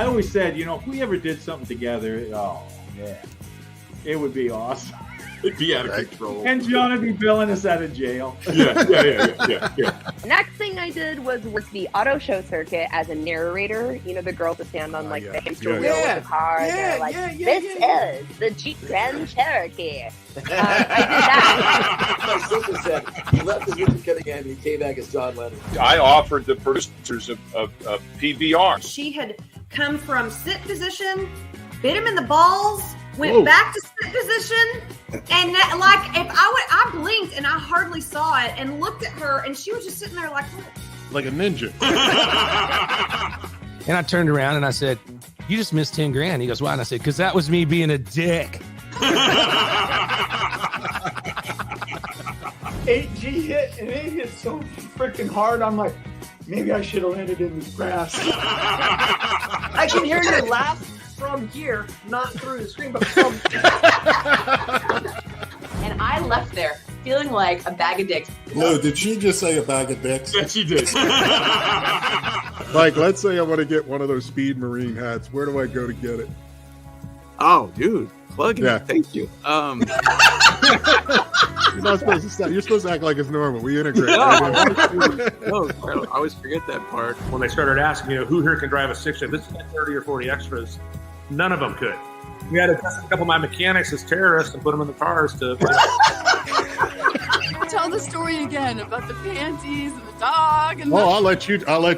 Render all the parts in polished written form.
I always said, if we ever did something together, oh man, it would be awesome. It'd be out of control. And John would be billing us out of jail. Yeah. Next thing I did was work the auto show circuit as a narrator. The girls that stand on the hamster wheel with the car. And they're like, this is the Jeep Grand Cherokee. I did that. My sister said, he left the ribbon cutting and he came back as John Lennon. I offered the producers of PBR. She had come from sit position, bit him in the balls, went back to sit position, and if I blinked and I hardly saw it and looked at her and she was just sitting there like a ninja. And I turned around and I said, you just missed 10 grand. He goes, why? And I said, because that was me being a dick. 8G hit, and it hit so freaking hard. I'm like, maybe I should have landed in this grass. I can hear you laugh from here, not through the screen, but from. And I left there feeling like a bag of dicks. Lou, did she just say a bag of dicks? Yes, she did. Like, let's say I want to get one of those Speed Marine hats. Where do I go to get it? Oh, dude. Plugging. Yeah. Thank you. You're not supposed to stop. You're supposed to act like it's normal. We integrate. No, I always forget that part. When they started asking, who here can drive a 6-shift? This is 30 or 40 extras. None of them could. We had to test a couple of my mechanics as terrorists and put them in the cars to. Tell the story again about the panties and the dog. And I'll let you tell it.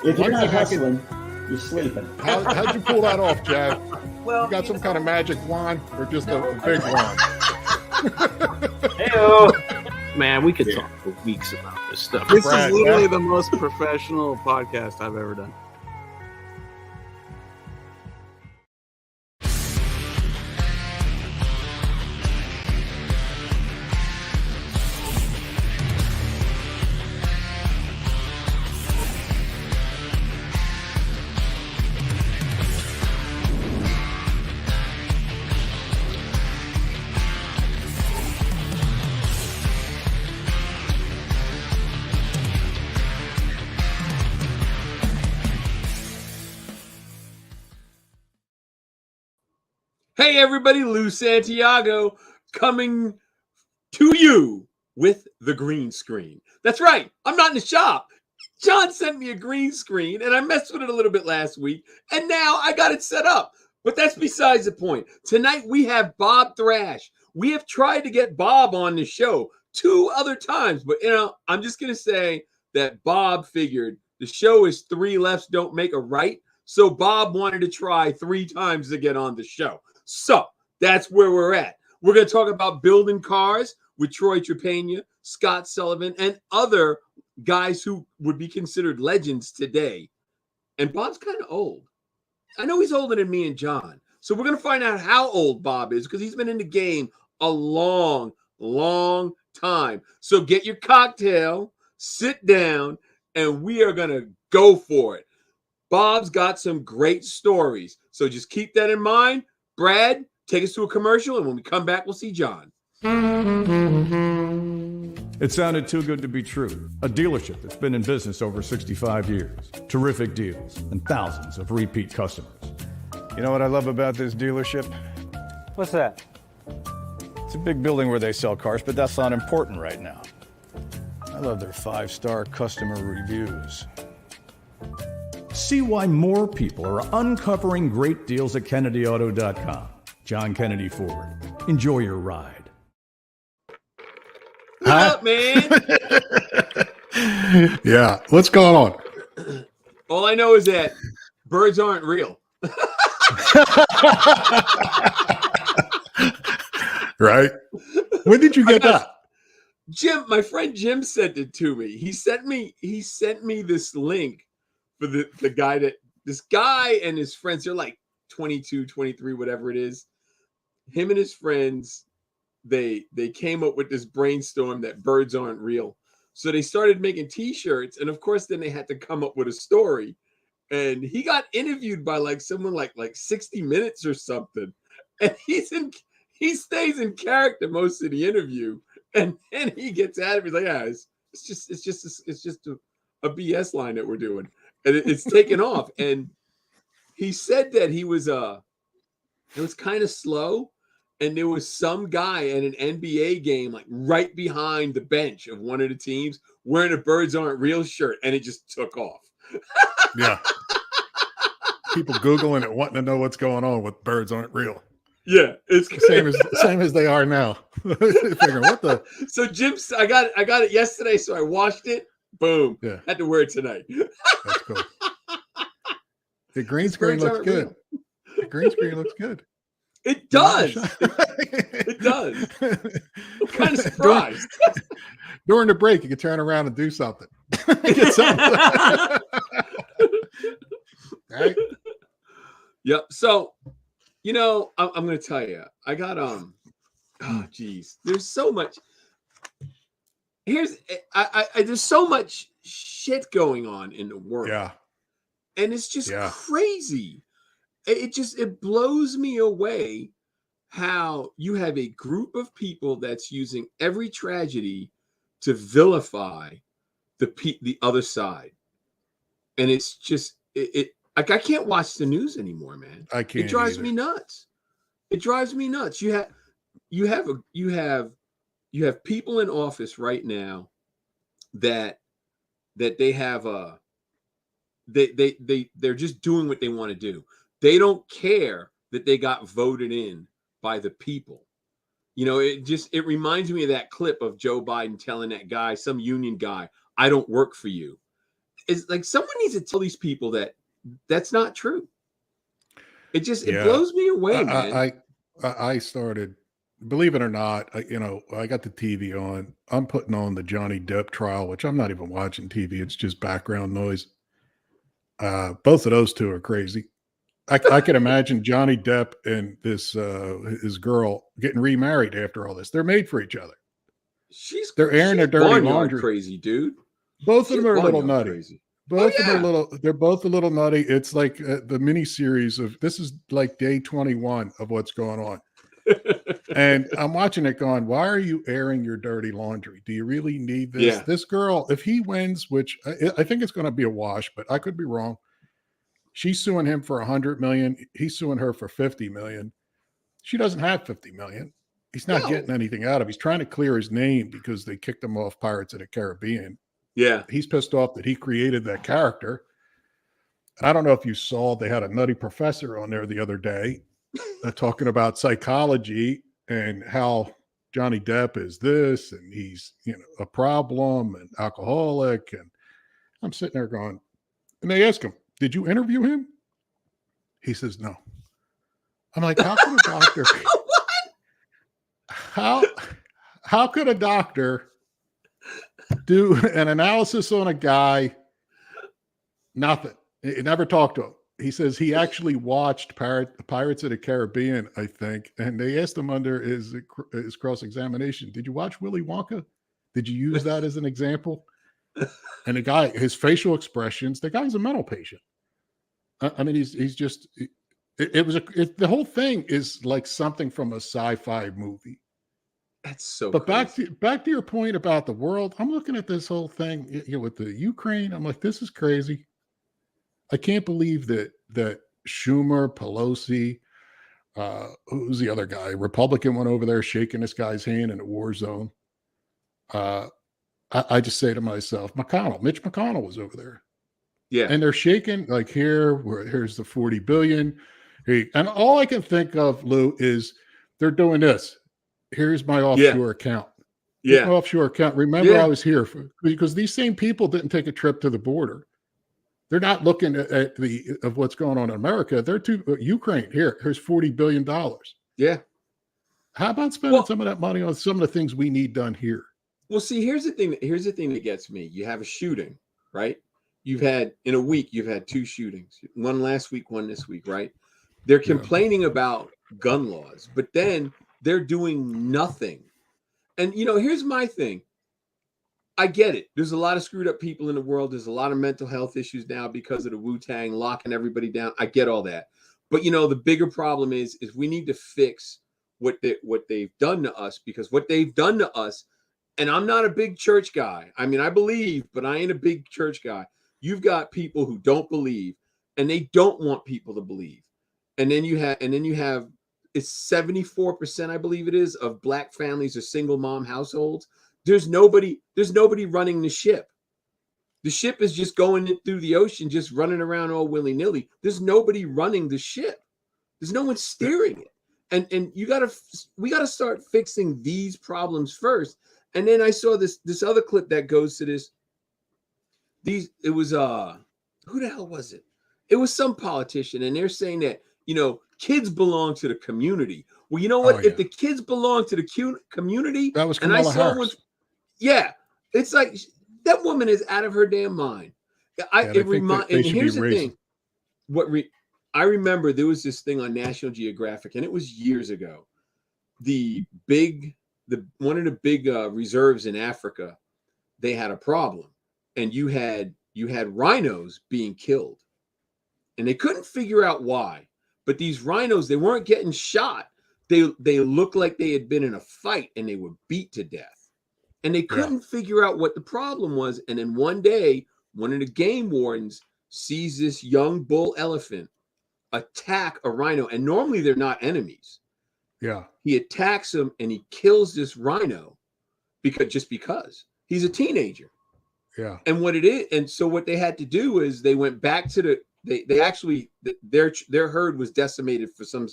If you're not hustling, you're sleeping. How'd you pull that off, Jack? Well, You got some kind of magic wand or just a big wand? Hey-o. Man, we could talk for weeks about this stuff. This This is is literally the most professional podcast I've ever done. Hey everybody, Lou Santiago coming to you with the green screen. That's right, I'm not in the shop. John sent me a green screen and I messed with it a little bit last week and now I got it set up. But that's besides the point. Tonight we have Bob Thrash. We have tried to get Bob on the show 2 other times, but I'm just going to say that Bob figured the show is 3 lefts don't make a right. So Bob wanted to try 3 times to get on the show. So that's where we're at. We're going to talk about building cars with Troy Trepagna, Scott Sullivan, and other guys who would be considered legends today. And Bob's kind of old. I know he's older than me and John. So we're going to find out how old Bob is because he's been in the game a long, long time. So get your cocktail, sit down, and we are going to go for it. Bob's got some great stories. So just keep that in mind. Brad, take us to a commercial, and when we come back, we'll see John. It sounded too good to be true. A dealership that's been in business over 65 years. Terrific deals and thousands of repeat customers. You know what I love about this dealership? What's that? It's a big building where they sell cars, but that's not important right now. I love their 5-star customer reviews. See why more people are uncovering great deals at KennedyAuto.com. John Kennedy Ford. Enjoy your ride. What up, man? Yeah. What's going on? All I know is that birds aren't real. Right? When did you get that? Jim, my friend Jim sent it to me. He sent me this link for the guy this guy and his friends, they're like 22, 23, whatever it is. Him and his friends, they came up with this brainstorm that birds aren't real. So they started making t-shirts, and of course then they had to come up with a story. And he got interviewed by like someone like 60 Minutes or something. And he stays in character most of the interview. And then he gets out of it. He's like, yeah, it's just a BS line that we're doing. and it's taken off. And he said that he was it was kind of slow, and there was some guy at an NBA game like right behind the bench of one of the teams wearing a Birds Aren't Real shirt, and it just took off. Yeah. People Googling it, wanting to know what's going on with Birds Aren't Real. Yeah, it's same as they are now. Figuring, what the? So Jim, I got it yesterday, so I washed it. Boom. Yeah. Had to wear it tonight. That's cool. The green screen looks good. The green screen looks good. It does. It does. I'm kind of surprised. During the break, you can turn around and do something. Get something. Right? Yep. So, you know, I'm going to tell you, I got oh geez, there's so much. There's so much shit going on in the world. Yeah. And it's just crazy. It blows me away how you have a group of people that's using every tragedy to vilify the other side. And it's just like I can't watch the news anymore, man. I can't. It drives me nuts. It drives me nuts. You have people in office right now that they have they're just doing what they want to do. They don't care that they got voted in by the people. You know, it reminds me of that clip of Joe Biden telling that guy, some union guy, I don't work for you. It's like someone needs to tell these people that that's not true. It blows me away, man. I started, believe it or not, I got the TV on. I'm putting on the Johnny Depp trial, which I'm not even watching TV. It's just background noise. Both of those two are crazy. I can imagine Johnny Depp and this his girl getting remarried after all this. They're made for each other. They're airing their dirty laundry. Crazy, dude. Both of them are a little nutty. Crazy. Both of them are they're both a little nutty. It's like the mini series of, this is like day 21 of what's going on. And I'm watching it going, why are you airing your dirty laundry? Do you really need this? Yeah. This girl, if he wins, which I think it's going to be a wash, but I could be wrong. She's suing him for $100 million. He's suing her for $50 million. She doesn't have $50 million. He's not getting anything out of it. He's trying to clear his name because they kicked him off Pirates of the Caribbean. Yeah. He's pissed off that he created that character. And I don't know if you saw, they had a nutty professor on there the other day talking about psychology and how Johnny Depp is this and he's, a problem and alcoholic. And I'm sitting there going, and they ask him, did you interview him? He says, no. I'm like, how could a doctor, how could a doctor do an analysis on a guy? Nothing. He never talked to him. He says he actually watched Pirates of the Caribbean, I think, and they asked him under his cross-examination, did you watch Willy Wonka? Did you use that as an example? And the guy, his facial expressions, the guy's a mental patient. I mean, he's just, the whole thing is like something from a sci-fi movie. That's so But crazy. back to your point about the world, I'm looking at this whole thing with the Ukraine. I'm like, this is crazy. I can't believe that Schumer, Pelosi, who's the other guy? Republican went over there shaking this guy's hand in a war zone. I just say to myself, Mitch McConnell was over there. Yeah. And they're shaking like here's the 40 billion. And all I can think of, Lou, is they're doing this. Here's my offshore account. Yeah. My offshore account. Remember, I was here because these same people didn't take a trip to the border. They're not looking at of what's going on in America. They're to Ukraine. Here's $40 billion. Yeah. How about spending some of that money on some of the things we need done here? Well, see, here's the thing that gets me. You have a shooting, right? In a week, you've had 2 shootings. One last week, one this week, right? They're complaining about gun laws, but then they're doing nothing. And, here's my thing. I get it. There's a lot of screwed up people in the world. There's a lot of mental health issues now because of the Wu-Tang locking everybody down. I get all that. But, the bigger problem is we need to fix what they've done to us, because what they've done to us, and I'm not a big church guy. I mean, I believe, but I ain't a big church guy. you've got people who don't believe, and they don't want people to believe. And then you have it's 74%, I believe it is, of black families or single mom households. There's nobody running the ship. The ship is just going through the ocean, just running around all willy-nilly. There's nobody running the ship. There's no one steering it. And we gotta start fixing these problems first. And then I saw this other clip that goes to this. It was who the hell was it? It was some politician, and they're saying that, you know, kids belong to the community. Well, you know what? If the kids belong to the community, that was Kamala Harris. It's like that woman is out of her damn mind. And here's the thing. I remember there was this thing on National Geographic, and it was years ago. One of the big reserves in Africa, they had a problem, and you had rhinos being killed, and they couldn't figure out why. But these rhinos, they weren't getting shot. They looked like they had been in a fight, and they were beat to death, and they couldn't figure out what the problem was. And then one day, one of the game wardens sees this young bull elephant attack a rhino, and normally they're not enemies. Yeah. He attacks him and he kills this rhino because he's a teenager. Yeah. And so what they had to do is they went back to their herd was decimated from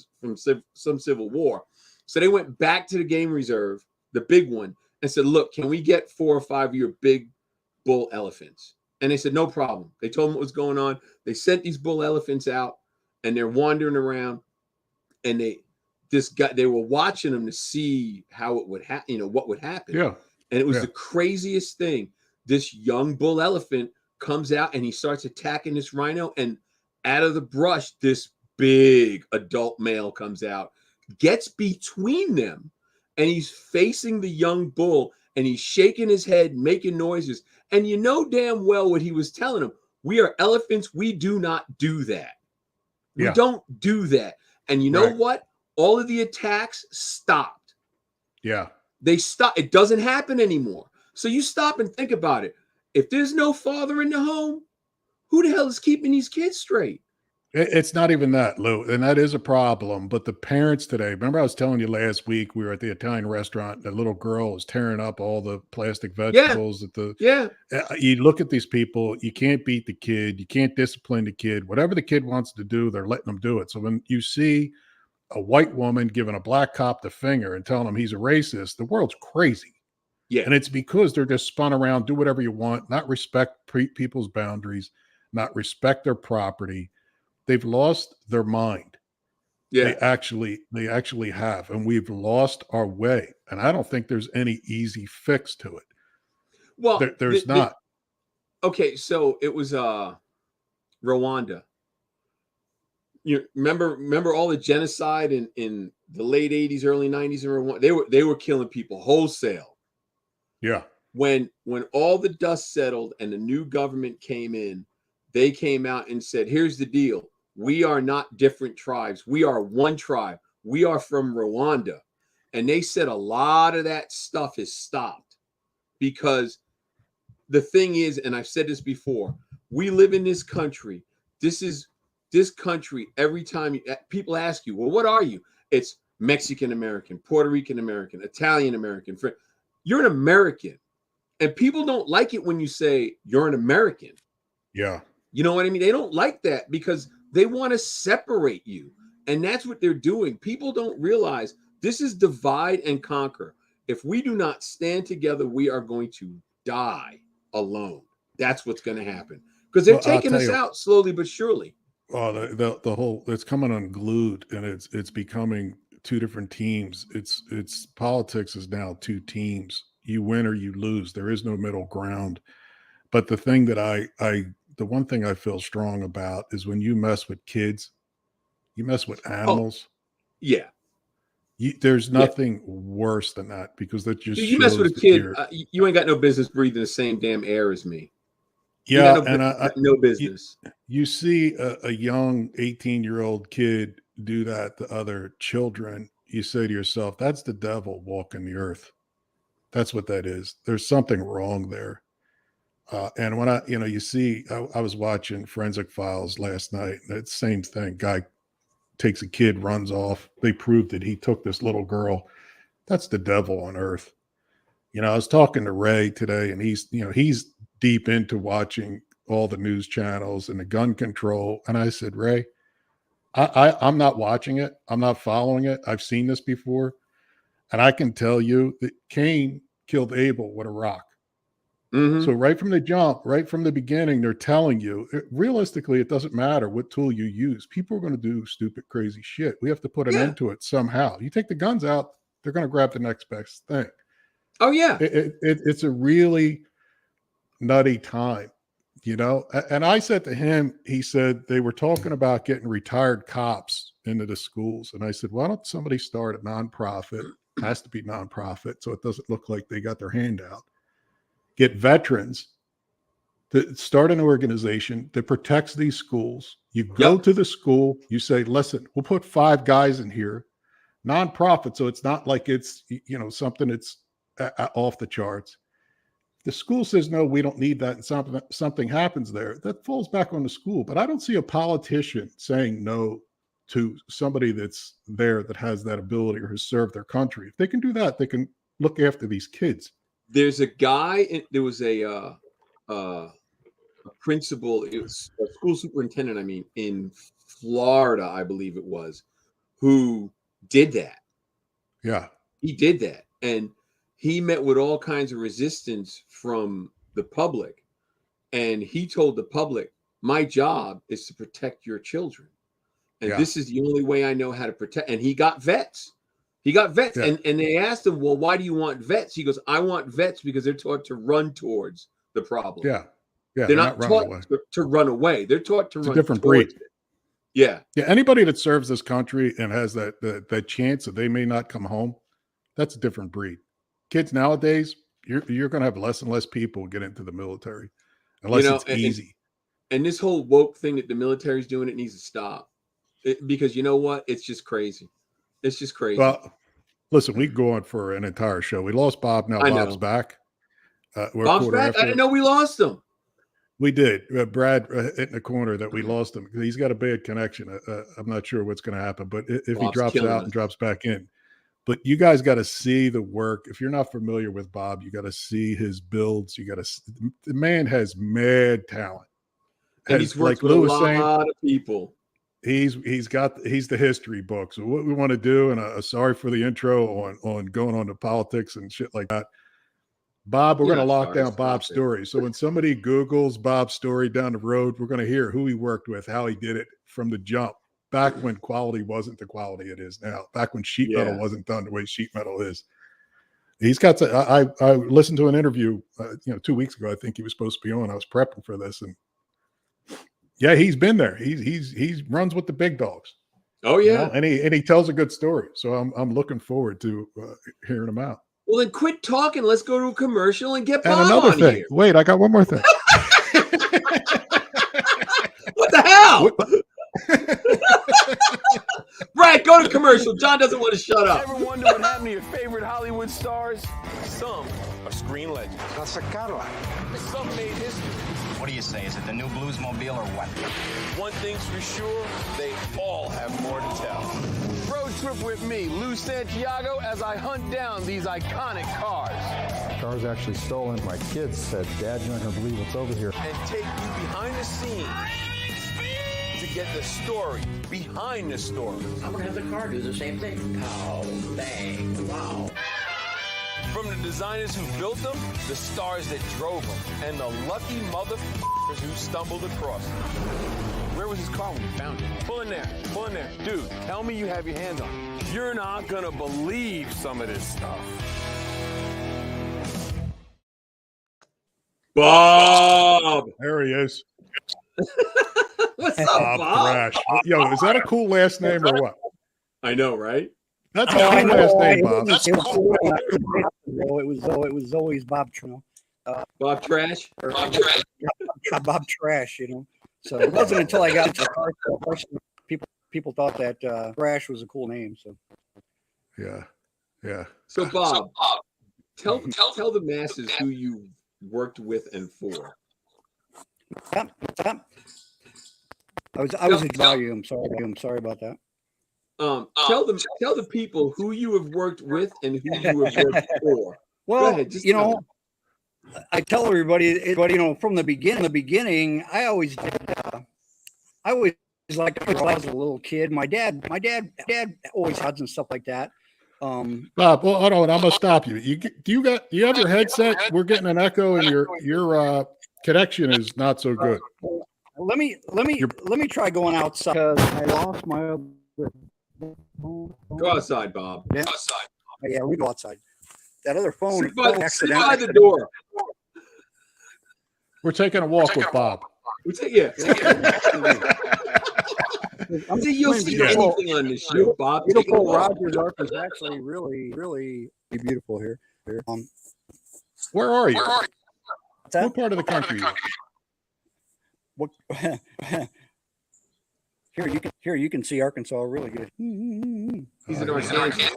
some civil war. So they went back to the game reserve, the big one, and said, "Look, can we get 4 or 5 of your big bull elephants?" And they said, "No problem." They told them what was going on. They sent these bull elephants out, and they're wandering around, and they were watching them to see how it would happen, what would happen. Yeah. And it was the craziest thing. This young bull elephant comes out and he starts attacking this rhino, and out of the brush, this big adult male comes out, gets between them, and he's facing the young bull, and he's shaking his head, making noises. And you know damn well what he was telling him. We are elephants. We do not do that. We don't do that. And you know what? All of the attacks stopped. Yeah. They stopped. It doesn't happen anymore. So you stop and think about it. If there's no father in the home, who the hell is keeping these kids straight? It's not even that, Lou, and that is a problem. But the parents today, remember I was telling you last week, we were at the Italian restaurant, the little girl was tearing up all the plastic vegetables. You look at these people, you can't beat the kid, you can't discipline the kid. Whatever the kid wants to do, they're letting them do it. So when you see a white woman giving a black cop the finger and telling him he's a racist, the world's crazy. Yeah. And it's because they're just spun around, do whatever you want, not respect people's boundaries, not respect their property. They've lost their mind. Yeah. They actually have. And we've lost our way. And I don't think there's any easy fix to it. Well, there's not. Okay, so it was Rwanda. You remember all the genocide in the late 80s, early 90s in Rwanda? They were killing people wholesale. Yeah. When all the dust settled and the new government came in, they came out and said, "Here's the deal. We are not different tribes. We are one tribe. We are from Rwanda." And they said a lot of that stuff has stopped, because the thing is, and I've said this before, we live in this country. This country, every time people ask you, well, what are you? It's Mexican American, Puerto Rican American, Italian American. You're an American. And people don't like it when you say you're an American. Yeah. You know what I mean? They don't like that because they want to separate you. And that's what they're doing. People don't realize this is divide and conquer. If we do not stand together, we are going to die alone. That's what's going to happen. Because they're taking us out slowly but surely. Oh, the whole, it's coming unglued, and it's becoming two different teams. It's politics is now two teams. You win or you lose. There is no middle ground. But the thing that the one thing I feel strong about is when you mess with kids, you mess with animals. Yeah. There's nothing worse than that, because that just you mess with a kid, you ain't got no business breathing the same damn air as me. Yeah, no business. You see a young 18-year-old kid do that to other children. You say to yourself, that's the devil walking the earth. That's what that is. There's something wrong there. And when you see, I was watching Forensic Files last night. That same thing. Guy takes a kid, runs off. They proved that he took this little girl. That's the devil on earth. I was talking to Ray today, and he's deep into watching all the news channels and the gun control. And I said, Ray, I'm not watching it. I'm not following it. I've seen this before. And I can tell you that Cain killed Abel with a rock. Mm-hmm. So right from the jump, right from the beginning, they're telling you, realistically, it doesn't matter what tool you use. People are going to do stupid, crazy shit. We have to put an end to it somehow. You take the guns out, they're going to grab the next best thing. Oh, yeah. It's a really nutty time, And I said to him, he said they were talking about getting retired cops into the schools. And I said, why don't somebody start a nonprofit? It has to be nonprofit, so it doesn't look like they got their hand out. Get veterans to start an organization that protects these schools. You go to the school, you say, listen, we'll put 5 guys in here, nonprofit. So it's not like it's, something that's off the charts. The school says, no, we don't need that. And something happens there, that falls back on the school. But I don't see a politician saying no to somebody that's there that has that ability or has served their country. If they can do that, they can look after these kids. There's a guy, there was a principal, it was a school superintendent, in Florida, I believe it was, who did that. Yeah. He did that. And he met with all kinds of resistance from the public. And he told the public, my job is to protect your children. And this is the only way I know how to protect. And he got vets. Yeah. And they asked him, well, why do you want vets? He goes, I want vets because they're taught to run towards the problem. Yeah. They're not taught to run away. They're taught to run. It's a different breed. It. Yeah. Anybody that serves this country and has that chance that they may not come home, that's a different breed. Kids nowadays, you're going to have less and less people get into the military unless it's easy. And this whole woke thing that the military's doing, it needs to stop. Because you know what? It's just crazy. It's just crazy. Well, listen, we go on for an entire show. We lost Bob. Now Bob's back. Bob's back? I didn't know we lost him. We did. Brad in the corner that we lost him. He's got a bad connection. I'm not sure what's going to happen, but if he drops out and drops back in. But you guys got to see the work. If you're not familiar with Bob, you got to see his builds. The man has mad talent. And he's worked with a lot of people. He's the history book. So what we want to do, and sorry for the intro on going on to politics and shit like that. Bob, we're going to lock down Bob's story. So when somebody Googles Bob's story down the road, we're going to hear who he worked with, how he did it from the jump, back when quality wasn't the quality it is now, back when sheet metal wasn't done the way sheet metal is. He's got I listened to an interview, 2 weeks ago. I think he was supposed to be on. I was prepping for this, and yeah, he's been there. He runs with the big dogs. Oh yeah, and he tells a good story. So I'm looking forward to hearing him out. Well, then quit talking. Let's go to a commercial and get Bob and another on thing. Here. Wait, I got one more thing. What the hell? Brad, go to commercial. John doesn't want to shut up. Ever wonder what happened to your favorite Hollywood stars? Some are screen legends. Some made history. What do you say? Is it the new Bluesmobile or what? One thing's for sure, they all have more to tell. Road trip with me, Lou Santiago, as I hunt down these iconic cars. The car's actually stolen. My kids said, Dad, you're not going to believe what's over here. And take you behind the scenes to get the story behind the story. I'm going to have the car do the same thing. Pow, bang, wow. From the designers who built them, the stars that drove them, and the lucky motherfuckers who stumbled across them. Where was his car when you found it? Pull in there. Dude, tell me you have your hands on it. You're not gonna believe some of this stuff. Bob! There he is. What's up, Bob? Thrash. Yo, is that a cool last name or what? I know, right? That's a cool last name, Bob. It was always Bob Trash. Bob Trash? Bob Trash, So it wasn't until I got into the car people thought that Thrash was a cool name. So yeah. So Bob, tell the masses who you worked with and for. I was at volume. I'm sorry about that. Tell the people who you have worked with and who you have worked for. Well, Go ahead, I tell everybody, from the beginning, I always liked to draw as a little kid. My dad always had some stuff like that. Bob, well, hold on, I'm gonna stop you. Do you have your headset? We're getting an echo, and your connection is not so good. Let me try going outside because I lost my other phone. Go outside, Bob. Yeah. Go outside. Yeah, we go outside. That other phone. Sit by the door. We're taking a walk with Bob. Yeah. You'll see anything on this show, Bob. Beautiful Rogers Arc is actually really beautiful here. Where are you? What part of the country? What? Here you can see Arkansas really good. He's in Arkansas.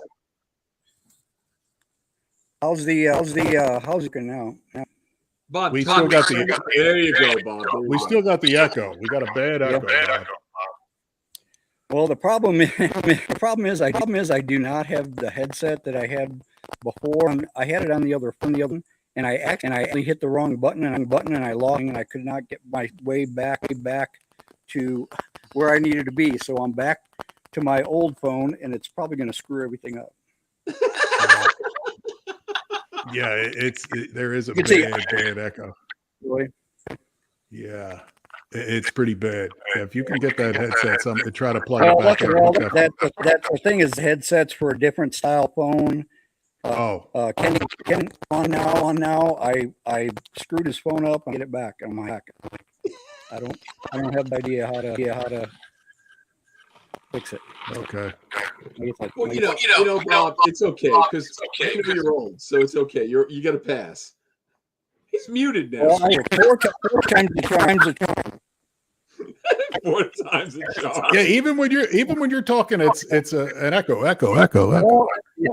How's it now? Bob, we still got the. There you go, Bob. We still got the echo. We got a bad echo. Well, the problem is I do not have the headset that I had before. I had it on the other and I actually hit the wrong button and I lost and I could not get my way back to where I needed to be. So I'm back to my old phone, and it's probably going to screw everything up. Yeah, there is a bad echo. Really? Yeah, it's pretty bad. Yeah, if you can get that headset, try to plug it back in. That's the thing is headsets for a different style phone. Ken on now. I screwed his phone up and get it back. I'm like, I don't have the idea how to fix it. Okay. Well, you know, Bob, it's okay because you're old, so it's okay. You got to pass. He's muted now. Well, four times a charm. 4 times a charm. Yeah, even when you're talking, it's an echo. Oh, yeah.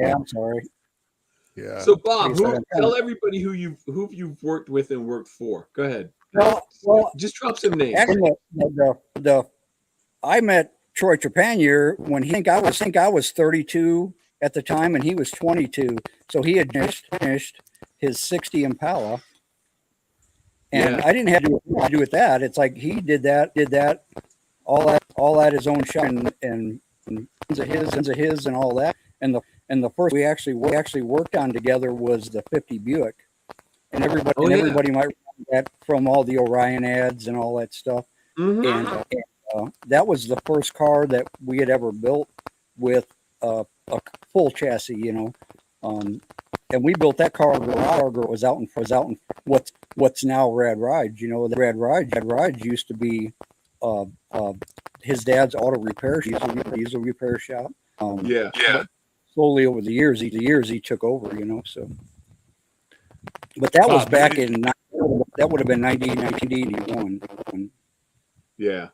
I'm sorry. Yeah. So Bob, tell everybody who you've worked with and worked for. Go ahead. Well, just drop some names. Actually, I met Troy Trepanier when I was 32 at the time, and he was 22. So he had finished his 60 Impala, and I didn't have to do with that. It's like he did that all at his own shop and his and all that. And the first we actually worked on together was the 50 Buick, and everybody might remember that from all the Orion ads and all that stuff. Mm-hmm. And that was the first car that we had ever built with a full chassis, and we built that car. It was out in what's now Rad Ride. The Rad Ride used to be his dad's auto repair diesel repair shop. Slowly over the years he took over, So, but that was back that would have been 1981. Yeah.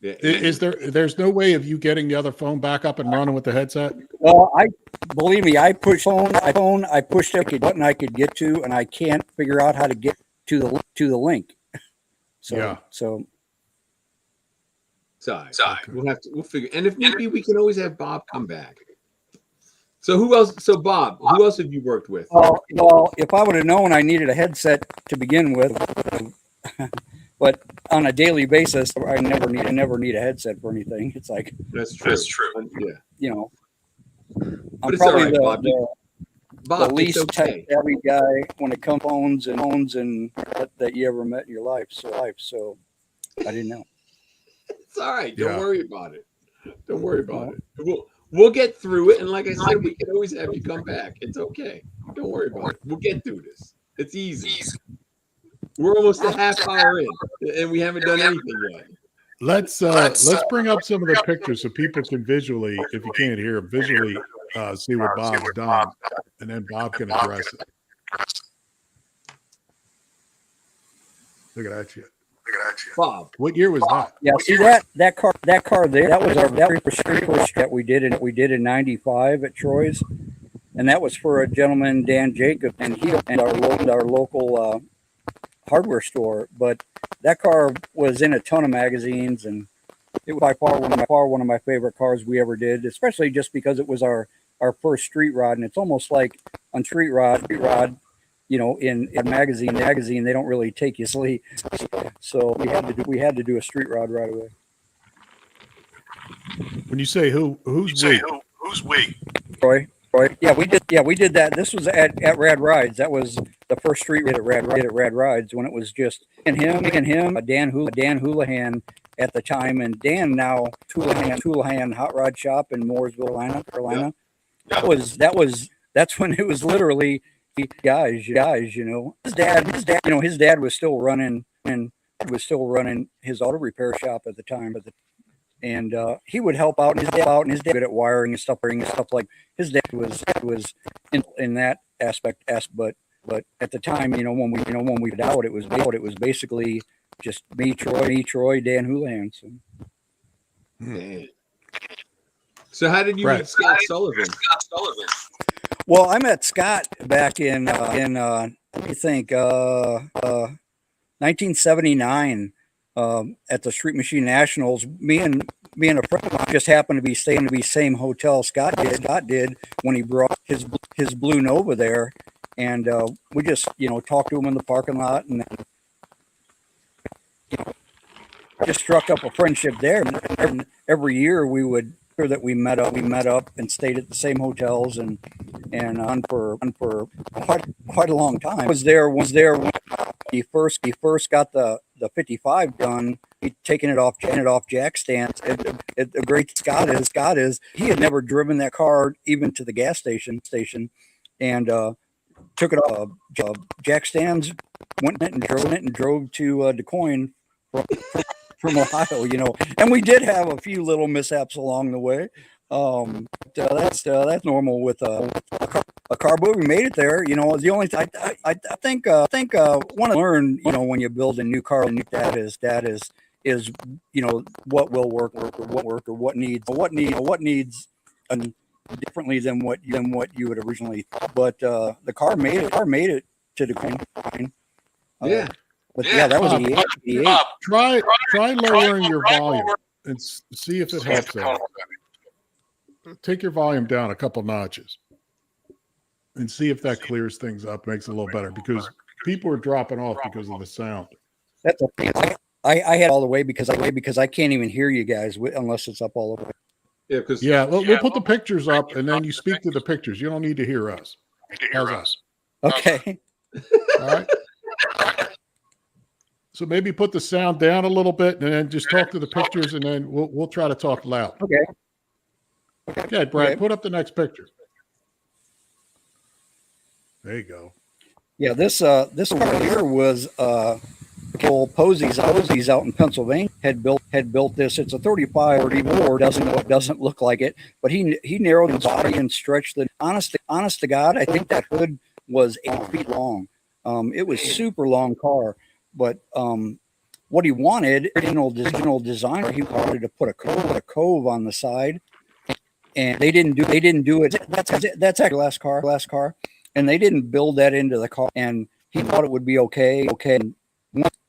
There's no way of you getting the other phone back up and running with the headset? Well, believe me, I pushed I pushed every button I could get to, and I can't figure out how to get to the link. So sorry. We'll figure. And if maybe we can always have Bob come back. So who else? So Bob, who else have you worked with? Well, if I would have known I needed a headset to begin with, but on a daily basis, I never need a headset for anything. It's like that's true. Yeah. But I'm probably right, the least tech-savvy guy when it comes to phones and that you ever met in your life. So I didn't know. It's all right. Don't worry about it. Don't worry about it. We'll get through it. And like I said, we can always have you come back. It's okay. Don't worry about it. We'll get through this. It's easy. We're almost a half hour in, and we haven't done anything yet. Let's bring up some of the pictures so people can visually, if you can't hear, visually see what Bob's done, and then Bob can address it. Look at that shit. Bob, what year was that? Yeah, see that car there. That was our very first that we did in '95 at Troy's. and that was for a gentleman, Dan Jacob, and he opened our local hardware store. But that car was in a ton of magazines, and it was by far one of my favorite cars we ever did, especially just because it was our first street rod. And it's almost like on street rod, you know, in magazine, they don't really take you sleep. So we had to do a street rod right away. When you say who's we? Who's we? Troy. Yeah, we did that. This was at Rad Rides. That was the first street raid at Rad Rides when it was just him, Dan Houlihan at the time, and Dan now Houlihan Hot Rod Shop in Mooresville, Carolina. Yep. That's when it was literally guys, you know. His dad was still running his auto repair shop at the time, and he would help out, and his dad good at wiring and stuff like his dad was in that aspect, but at the time, you know, when we got out, it was basically just me, Troy, Dan Houlihan. So how did you meet Scott Sullivan? Well, I met Scott back in I think 1979 at the Street Machine Nationals. Me and a friend of mine just happened to be staying in the same hotel Scott did when he brought his Blue Nova there, and we just, you know, talked to him in the parking lot, and then, you know, just struck up a friendship there. And every year we met up and stayed at the same hotels and on for quite a long time. I was there when he first got the 55 done. He'd taken it off jack stands. The great Scott is he had never driven that car even to the gas station, and took it off jack stands, went and drove to DuQuoin from Ohio, you know. And we did have a few little mishaps along the way. That's normal with a car, but we made it there. You know, the only thing I think want to learn, you know, when you build a new car like that is you know, what will work or what needs differently than what you would originally thought. But the car made it to DuQuoin. Yeah. But yeah, that was 88. Try lowering your volume and see if it helps out. Take your volume down a couple notches and see if that clears things up, makes it a little better, because people are dropping off because of the sound. That's okay. I had all the way because I can't even hear you guys unless it's up all the way. Yeah, we'll put the pictures up and then you speak to the pictures. You don't need to hear us. How's us? Okay. All right. So maybe put the sound down a little bit and then just talk to the pictures, and then we'll try to talk loud. Okay. Okay, Brad, put up the next picture. There you go. Yeah, this car here was old Posey's out in Pennsylvania had built this. It's a 35 34. Doesn't look like it, but he narrowed the body and stretched the. Honest to God, I think that hood was 8 feet long. It was super long car. But what he wanted, original designer, he wanted to put a cove on the side, and they didn't do it. That's our last car, and they didn't build that into the car. And he thought it would be okay. And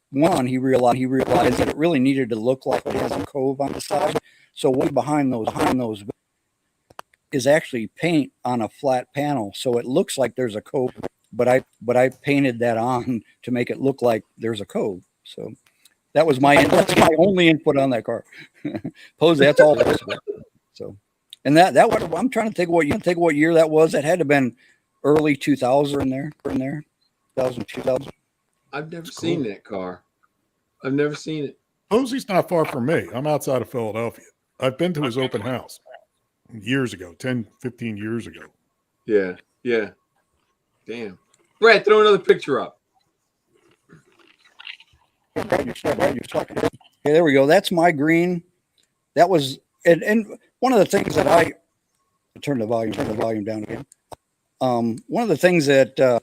one, he realized that it really needed to look like it has a cove on the side. So way behind those is actually paint on a flat panel, so it looks like there's a cove. But I painted that on to make it look like there's a cove. So that's my only input on that car. Posey, that's all. So, and that I'm trying to think what year that was. That had to have been early 2000 in there. 2000. I've never seen that car. I've never seen it. Posey's not far from me. I'm outside of Philadelphia. I've been to his open house years ago, 10, 15 years ago. Yeah. Damn. Brad, throw another picture up. Okay, there we go. That's my green. That was, and one of the things that I turn the volume down again. One of the things that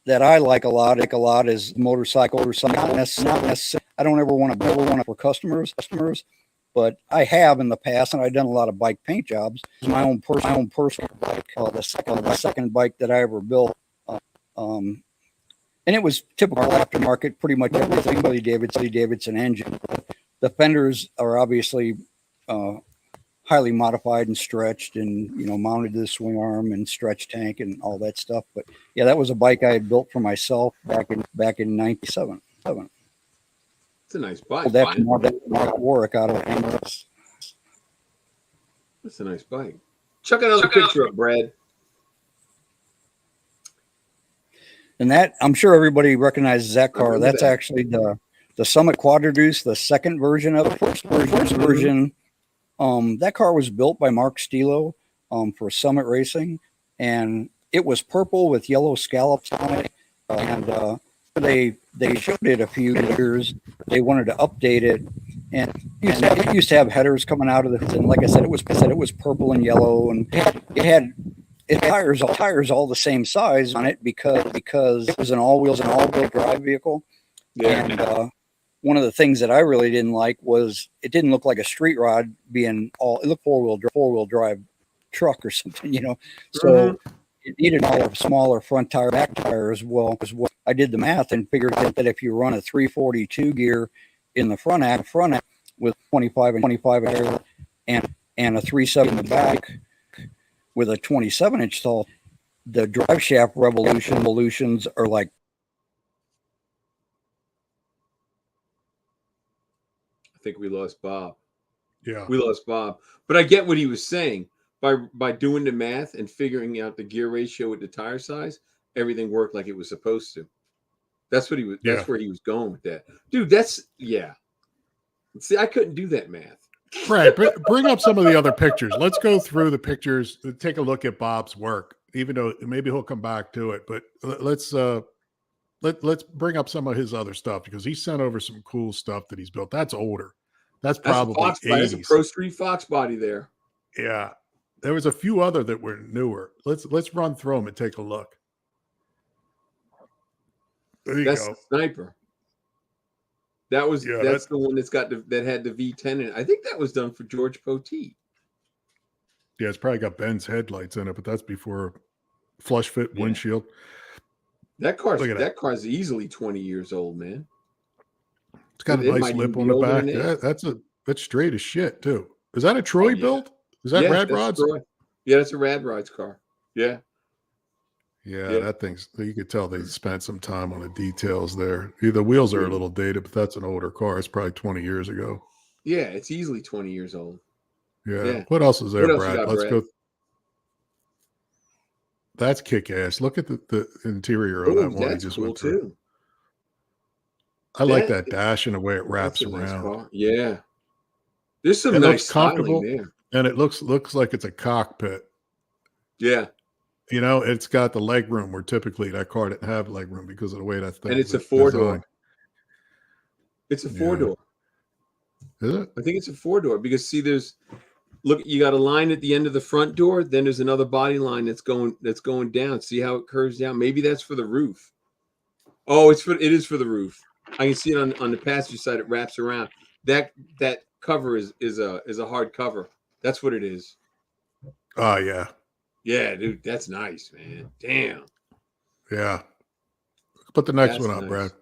I like a lot is motorcycle. Not necessarily. I don't ever want to for customers. but I have in the past, and I've done a lot of bike paint jobs. My own personal bike, the second bike that I ever built, and it was typical aftermarket, pretty much everything, Harley Davidson engine. The fenders are obviously highly modified and stretched, and mounted to the swing arm and stretch tank and all that stuff. But yeah, that was a bike I had built for myself back in '97. It's a nice bike. That's Mark Warwick out of England. That's a nice bike. Chuck another picture up, Brad. And that, I'm sure everybody recognizes that car. That's actually the Summit Quadradeuce, the second version of the first version. That car was built by Mark Stilo for Summit Racing, and it was purple with yellow scallops on it. And they showed it a few years. They wanted to update it, and it used to have headers coming out of it. And like I said, it was purple and yellow, and it had tires all the same size on it because it was an all-wheel drive vehicle. Yeah. And one of the things that I really didn't like was it didn't look like a street rod it looked four-wheel drive truck or something, So it needed all of smaller front tire, back tire as well. I did the math and figured out that if you run a 342 gear in the front end with 25 air and a 3.7 in the back with a 27-inch tall, the drive shaft revolutions are like. I think we lost Bob. Yeah, we lost Bob. But I get what he was saying. By doing the math and figuring out the gear ratio with the tire size, everything worked like it was supposed to. That's what he was. Yeah. That's where he was going with that, dude. See, I couldn't do that math. Right. Bring up some of the other pictures. Let's go through the pictures. Take a look at Bob's work, even though maybe he'll come back to it. But let's bring up some of his other stuff, because he sent over some cool stuff that he's built. That's older. That's probably 80s. That's a Pro Street Foxx body there. Yeah. There was a few other that were newer. Let's run through them and take a look. That's the Sniper. That's the one that had the V10 in it. I think that was done for George Poteet. Yeah, it's probably got Ben's headlights in it, but that's before flush fit windshield. That car's easily 20 years old, man. It's got a nice lip on the back. Yeah, that's straight as shit too. Is that a Troy build? Is that Rad Rod's? Yeah, that's a Rad Rod's car. Yeah. Yeah, that thing's, you could tell they spent some time on the details there. The wheels are a little dated, but that's an older car. It's probably 20 years ago. Yeah, it's easily 20 years old. Yeah. What else is there, Brad? Let's go. That's kick-ass. Look at the interior of that one. That's cool too. I like that dash and the way it wraps around. Nice, yeah. There's some nice comfortable there. And it looks like it's a cockpit. Yeah. It's got the leg room where typically that car didn't have leg room because of the way that thing. And it's a 4-door. It's a 4-door. Is it? I think it's a 4-door because you got a line at the end of the front door, then there's another body line that's going down. See how it curves down? Maybe that's for the roof. Oh, it is for the roof. I can see it on the passenger side. It wraps around. That cover is a hard cover. That's what it is. Oh yeah. Yeah, dude, that's nice, man. Damn. Yeah. Put the next one up, nice.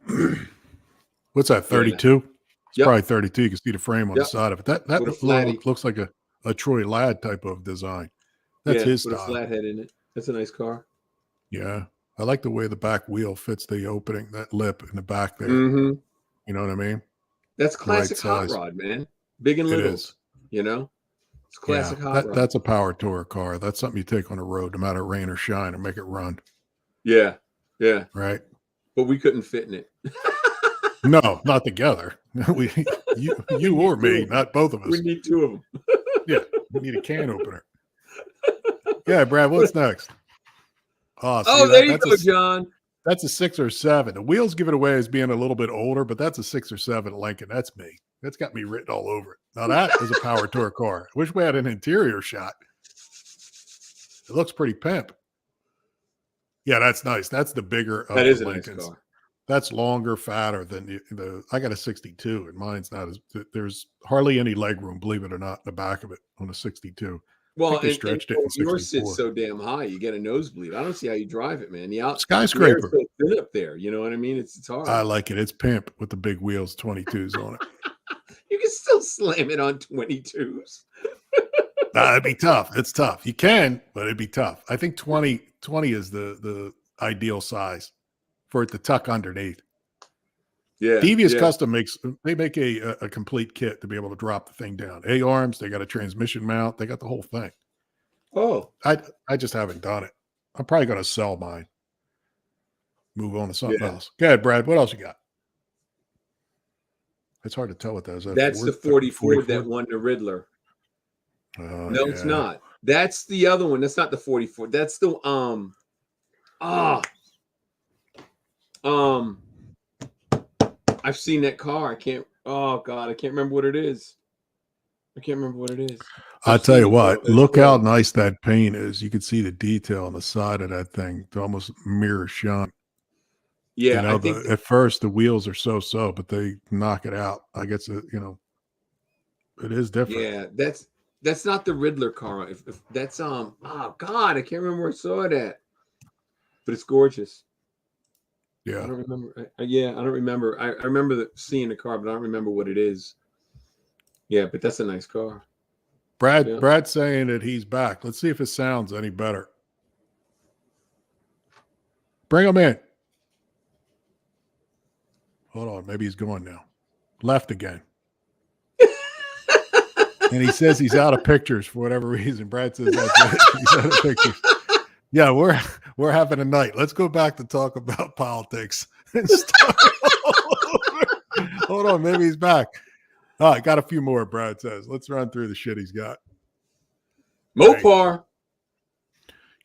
Brad. What's that? 32? It's probably 32. You can see the frame on the side of it. That looks like a Troy Ladd type of design. That's his style. With a flat head in it. That's a nice car. Yeah. I like the way the back wheel fits the opening, that lip in the back there. Mm-hmm. You know what I mean? That's classic hot rod, man. Big and little. It's classic hot rod. That's a power tour car. That's something you take on the road, no matter rain or shine, and make it run. Yeah. Yeah. Right. But we couldn't fit in it. No, not together. You or me, not both of us. We need two of them. Yeah. We need a can opener. Yeah, Brad, what's next? There you go, John. That's a 6 or 7. The wheels give it away as being a little bit older, but that's a 6 or 7 Lincoln. That's me. That's got me written all over it. Now that is a power tour car. I wish we had an interior shot. It looks pretty pimp. Yeah, that's nice. That's the bigger of that is a Lincolns. nice car. That's longer, fatter than the. I got a 62, and mine's not as. There's hardly any leg room, believe it or not, in the back of it on a 62. Well, they stretched it in yours 64. sits so damn high, you get a nosebleed. I don't see how you drive it, man. Skyscraper. The air's so thin up there. You know what I mean? It's hard. I like it. It's pimp with the big wheels, 22s on it. You can still slam it on 22s. It'd be tough. It's tough. You can, but it'd be tough. I think 20 is the ideal size for it to tuck underneath. Yeah. Devious Custom make a complete kit to be able to drop the thing down. A-arms, they got a transmission mount, they got the whole thing. Oh. I just haven't done it. I'm probably going to sell mine. Move on to something else. Go ahead, Brad. What else you got? It's hard to tell what that is. That's the 44 that won the Riddler. No, it's not. That's the other one. That's not the 44. That's the I've seen that car. I can't remember what it is. I'll tell you what, look how nice that paint is. You can see the detail on the side of that thing. It's almost mirror shine. Yeah, I think at first the wheels are so, but they knock it out. I guess it is different. Yeah, that's not the Riddler car. If that's oh God, I can't remember where I saw it at. But it's gorgeous. Yeah, I don't remember. I don't remember. I remember seeing the car, but I don't remember what it is. Yeah, but that's a nice car. Brad's saying that he's back. Let's see if it sounds any better. Bring him in. Hold on, maybe he's going now. Left again. And he says he's out of pictures for whatever reason. Brad says that's it. He's out of pictures. Yeah, we're having a night. Let's go back to talk about politics and start Hold on, maybe he's back. All right, got a few more, Brad says. Let's run through the shit he's got. Mopar.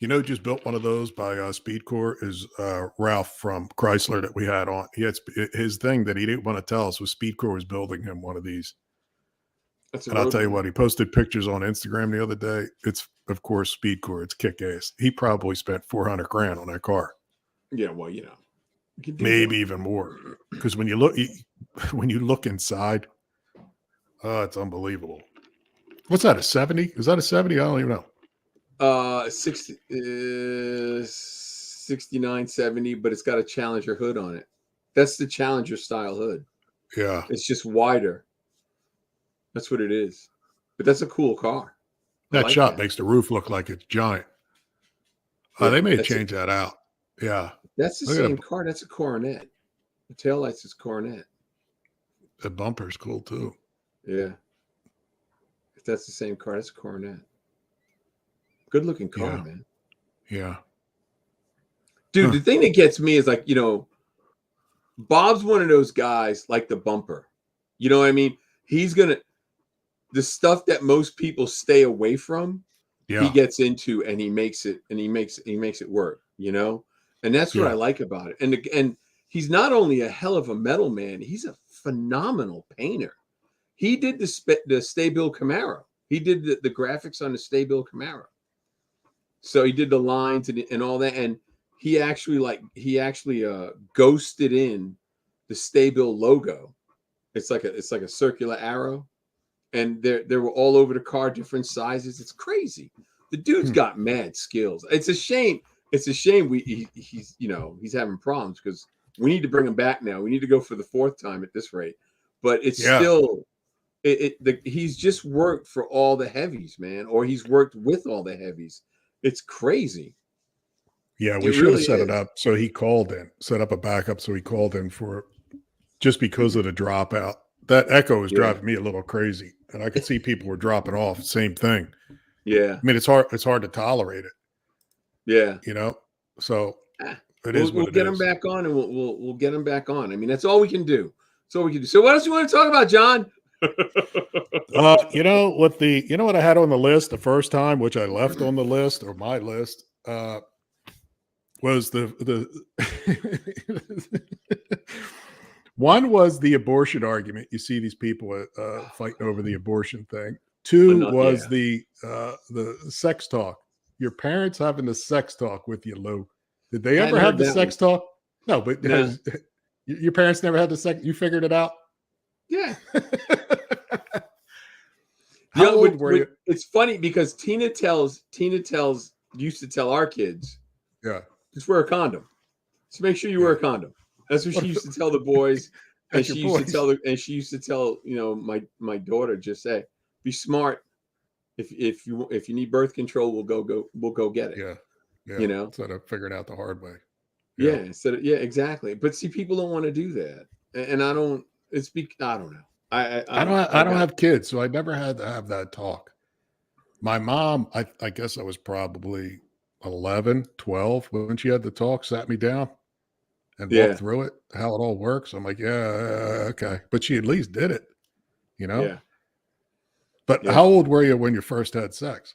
You know, just built one of those by Speedcore is Ralph from Chrysler that we had on. He had his thing that he didn't want to tell us was Speedcore was building him one of these. And I'll tell you what, he posted pictures on Instagram the other day. It's, of course, Speedcore. It's kick-ass. He probably spent $400 grand on that car. Yeah, well, maybe even more. Because when you look inside, it's unbelievable. What's that, a 70? Is that a 70? I don't even know. 69, 70, but it's got a Challenger hood on it. That's the Challenger style hood. Yeah. It's just wider. That's what it is. But that's a cool car. That shot makes the roof look like it's giant. They may change that out. Yeah. That's the same car. That's a Coronet. The taillights is Coronet. The bumper's cool too. Yeah. If that's the same car, that's a Coronet. Good looking car, man. Yeah. Dude, the thing that gets me is like, Bob's one of those guys like the bumper. You know what I mean? The stuff that most people stay away from, he gets into and he makes it work, And that's what I like about it. And he's not only a hell of a metal man, he's a phenomenal painter. He did the Stay-Built Camaro. He did the graphics on the Stay-Built Camaro. So he did the lines and all that, and he actually ghosted in the Stay-Built logo. It's like a circular arrow, and they were all over the car, different sizes. It's crazy. The dude's got mad skills. It's a shame. It's a shame he's having problems because we need to bring him back now. We need to go for the fourth time at this rate. But it's still he's just worked for all the heavies, man, or he's worked with all the heavies. It's crazy. Yeah, we should have set it up. So he called in, set up a backup. So he called in for just because of the dropout. That echo is driving me a little crazy. And I could see people were dropping off. Same thing. Yeah. I mean, it's hard to tolerate it. Yeah. So it is. We'll get him back on, and we'll get him back on. I mean, that's all we can do. That's all we can do. So what else you want to talk about, John? What I had on the list the first time, which I left on the list or my list, was the one was the abortion argument. You see these people fighting over the abortion thing. Two was the sex talk. Your parents having the sex talk with you, Lou. Did they ever have the sex talk? No, but Your parents never had the second. You figured it out. Yeah. How old were you? It's funny because Tina used to tell our kids, yeah, just wear a condom. Just make sure you wear a condom. That's what she used to tell the boys. And she used to tell, my daughter, just say, be smart. If you need birth control, we'll go get it. Yeah. Instead of figuring out the hard way. Yeah. Exactly. But see, people don't want to do that. And I don't know. I don't have kids, so I never had to have that talk. My mom, I guess I was probably 11, 12 when she had the talk, sat me down and walked through it, how it all works. I'm like, yeah, okay. But she at least did it, Yeah. But how old were you when you first had sex?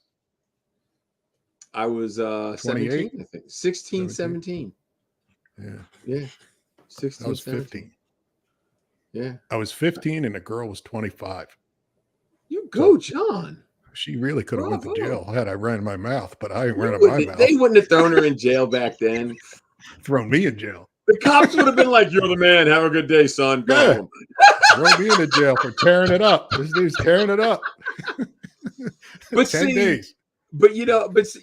I was 17, I think. 16, 17. Yeah. 16, I was 17. 15. Yeah. I was 15 and the girl was 25. You go, John. She really could have went to jail had I ran my mouth, but I ain't ran my mouth. They wouldn't have thrown her in jail back then. Thrown me in jail. The cops would have been like, "You're the man. Have a good day, son." Go home. Throw me into jail for tearing it up. This dude's tearing it up. But 10 days. But here's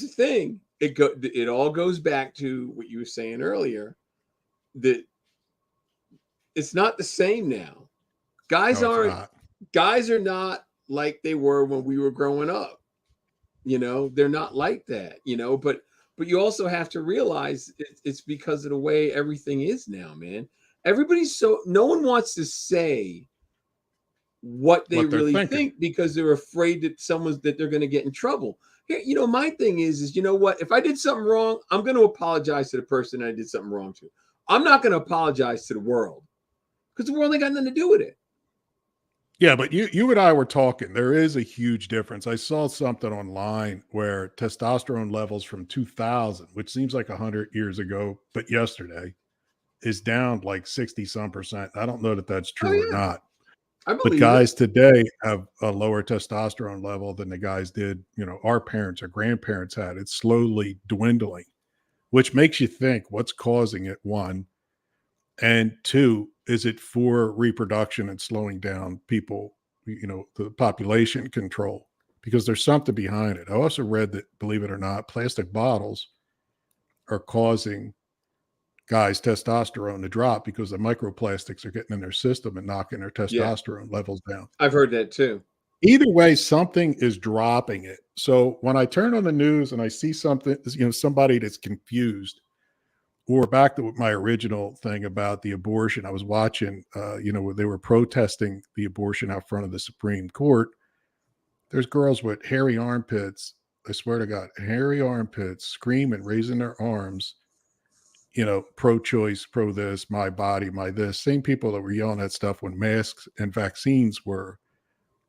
the thing. It all goes back to what you were saying earlier, that it's not the same now. Guys are not like they were when we were growing up. They're not like that, but you also have to realize it's because of the way everything is now, man. No one wants to say what they really think because they're afraid that they're going to get in trouble. Here, my thing is you know what? If I did something wrong, I'm going to apologize to the person I did something wrong to. I'm not going to apologize to the world because the world ain't got nothing to do with it. Yeah, but you and I were talking. There is a huge difference. I saw something online where testosterone levels from 2000, which seems like 100 years ago, but yesterday, is down like 60-some%. I don't know that that's true or not. But guys today have a lower testosterone level than the guys did, our parents or grandparents had. It's slowly dwindling, which makes you think what's causing it, one. And two, is it for reproduction and slowing down people, the population control? Because there's something behind it. I also read that, believe it or not, plastic bottles are causing guys' testosterone to drop because the microplastics are getting in their system and knocking their testosterone levels down. I've heard that too. Either way, something is dropping it. So when I turn on the news and I see something, somebody that's confused, or back to my original thing about the abortion, I was watching, they were protesting the abortion out front of the Supreme Court. There's girls with hairy armpits. I swear to God, hairy armpits, screaming, raising their arms, pro-choice, pro this, my body, my this. Same people that were yelling that stuff when masks and vaccines were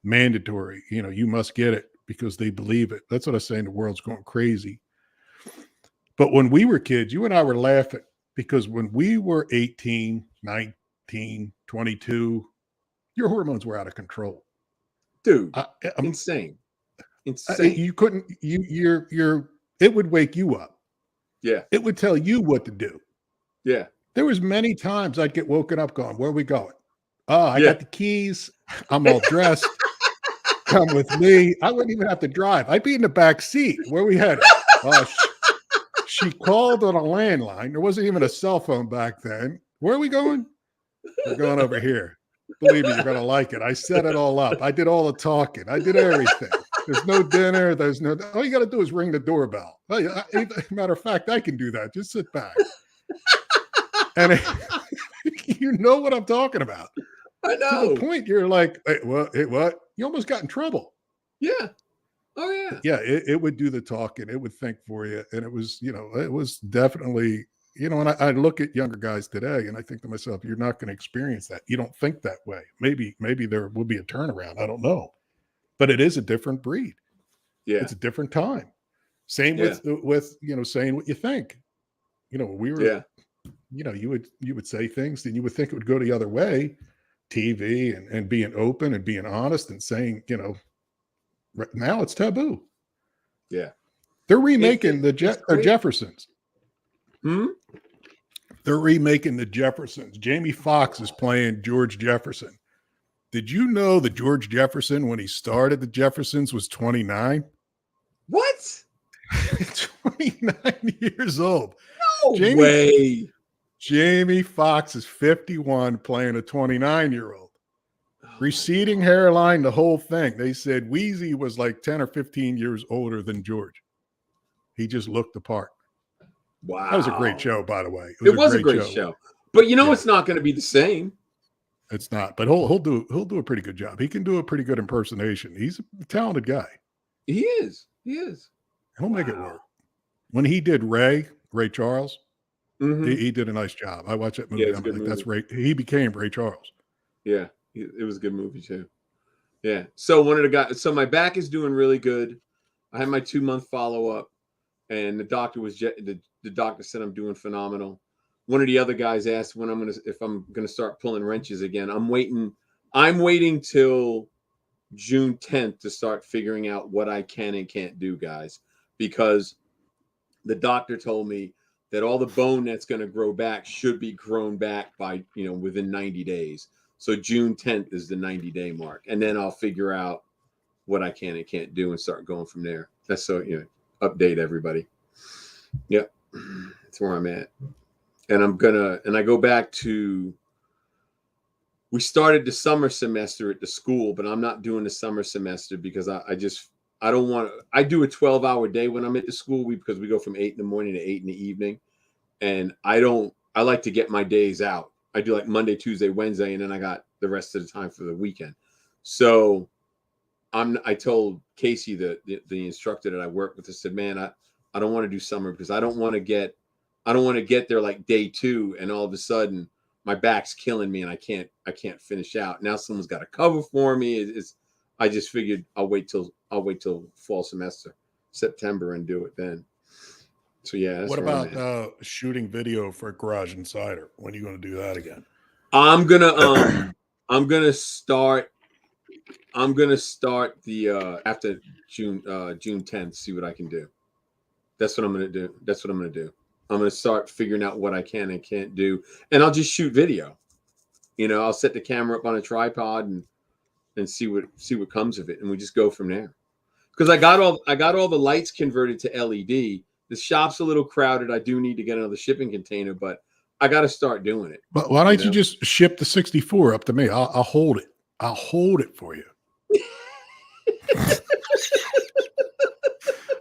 mandatory. You must get it because they believe it. That's what I'm saying. The world's going crazy. But when we were kids, you and I were laughing because when we were 18, 19, 22, your hormones were out of control. Dude, insane. You couldn't, it would wake you up. Yeah. It would tell you what to do. Yeah. There was many times I'd get woken up going, where are we going? Oh, I got the keys. I'm all dressed. Come with me. I wouldn't even have to drive. I'd be in the back seat. Where we headed? She called on a landline. There wasn't even a cell phone back then. Where are we going? We're going over here. Believe me, you're going to like it. I set it all up. I did all the talking. I did everything. There's no dinner. All you got to do is ring the doorbell. Matter of fact, I can do that. Just sit back. And you know what I'm talking about. I know. To the point you're like, hey, what? You almost got in trouble. Yeah. Oh, yeah. Yeah, it would do the talking. It would think for you. And it was, it was definitely, and I look at younger guys today and I think to myself, you're not going to experience that. You don't think that way. Maybe there will be a turnaround. I don't know. But it is a different breed. Yeah. It's a different time. Same with saying what you think. We were, you would say things and you would think it would go the other way. TV and being open and being honest and saying, now it's taboo. Yeah. They're remaking the Jeffersons. Hmm? They're remaking the Jeffersons. Jamie Foxx is playing George Jefferson. Did you know that George Jefferson, when he started the Jeffersons, was 29? What? 29 years old. No way. Jamie Foxx is 51 playing a 29-year-old. Receding hairline, the whole thing. They said Wheezy was like 10 or 15 years older than George. He just looked the part. Wow. That was a great show, by the way. It was a great show. But you know, it's not going to be the same. It's not, but he'll do a pretty good job. He can do a pretty good impersonation. He's a talented guy. He is. He'll make it work. When he did Ray Charles, he did a nice job. I watched that movie. Yeah, I'm like, that's Ray. He became Ray Charles. Yeah, it was a good movie too. Yeah. So one of the guys. So my back is doing really good. I had my 2-month follow-up, and the doctor the doctor said I'm doing phenomenal. One of the other guys asked if I'm gonna start pulling wrenches again. I'm waiting till June 10th to start figuring out what I can and can't do, guys, because the doctor told me that all the bone that's going to grow back should be grown back by, within 90 days. So June 10th is the 90-day mark. And then I'll figure out what I can and can't do and start going from there. That's update everybody. Yep. That's where I'm at. And I go back to, we started the summer semester at the school, but I'm not doing the summer semester because I don't want to. I do a 12-hour day when I'm at the school because we go from 8 in the morning to 8 in the evening. And I like to get my days out. I do like Monday, Tuesday, Wednesday, and then I got the rest of the time for the weekend. So I told Casey, the instructor that I work with, I said, man, I don't want to do summer because I don't want to get there like day 2 and all of a sudden my back's killing me and I can't finish out. Now someone's got to cover for me. I just figured I'll wait till fall semester, September, and do it then. So yeah. What about shooting video for Garage Insider? When are you going to do that again? I'm gonna start the after June 10th. See what I can do. That's what I'm gonna do. I'm gonna start figuring out what I can and can't do, and I'll just shoot video. I'll set the camera up on a tripod and see what comes of it, and we just go from there. Because I got all the lights converted to LED. The shop's a little crowded. I do need to get another shipping container, but I got to start doing it. But why don't you just ship the 64 up to me? I'll hold it. I'll hold it for you.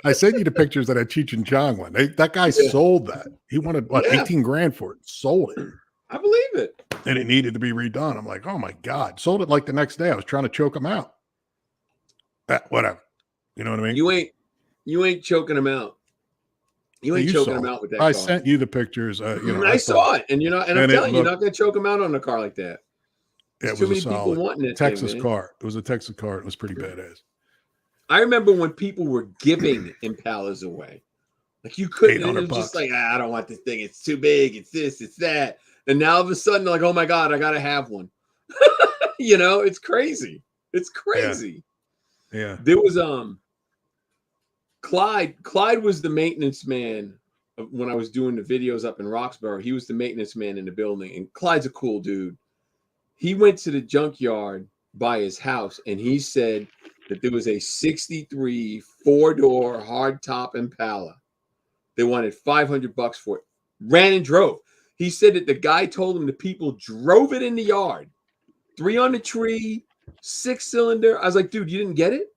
I sent you the pictures that I Cheech and Chong one. That guy sold that. He wanted 18 grand for it. Sold it. I believe it. And it needed to be redone. I'm like, oh my God. Sold it like the next day. I was trying to choke him out. Whatever. You know what I mean? You ain't choking him out. You ain't choking him out with that car. I sent you the pictures. I saw it. And I'm telling you, you're not going to choke him out on a car like that. It was a solid Texas car. It was a Texas car. It was pretty badass. I remember when people were giving Impalas away. Like you couldn't. It was just like, I don't want this thing. It's too big. It's this. It's that. And now all of a sudden, they're like, oh my God, I got to have one. It's crazy. It's crazy. Yeah. There was Clyde was the maintenance man when I was doing the videos up in Roxborough. He was the maintenance man in the building, and Clyde's a cool dude. He went to the junkyard by his house, and he said that there was a 63 4-door hardtop Impala. They wanted $500 for it. Ran and drove. He said that the guy told him the people drove it in the yard. 3 on the tree, 6-cylinder. I was like, dude, you didn't get it?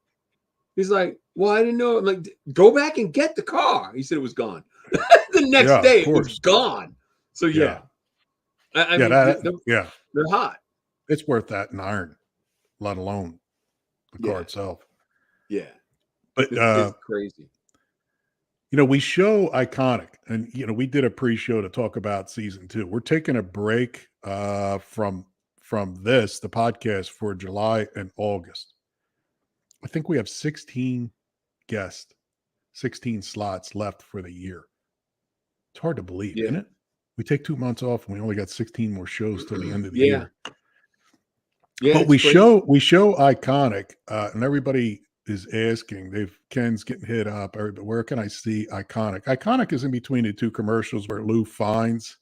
He's like, well, I didn't know. I'm like, go back and get the car. He said it was gone. The next day, it was gone. So, yeah. I mean, they're hot. It's worth that in iron, let alone the car itself. Yeah. But it's crazy. We show Iconic, and we did a pre-show to talk about season 2. We're taking a break from the podcast for July and August. I think we have 16 guests, 16 slots left for the year. It's hard to believe, isn't it? We take 2 months off and we only got 16 more shows till the end of the year. Yeah, but we show Iconic, and everybody is asking. Ken's getting hit up. Where can I see Iconic? Iconic is in between the two commercials where Lou finds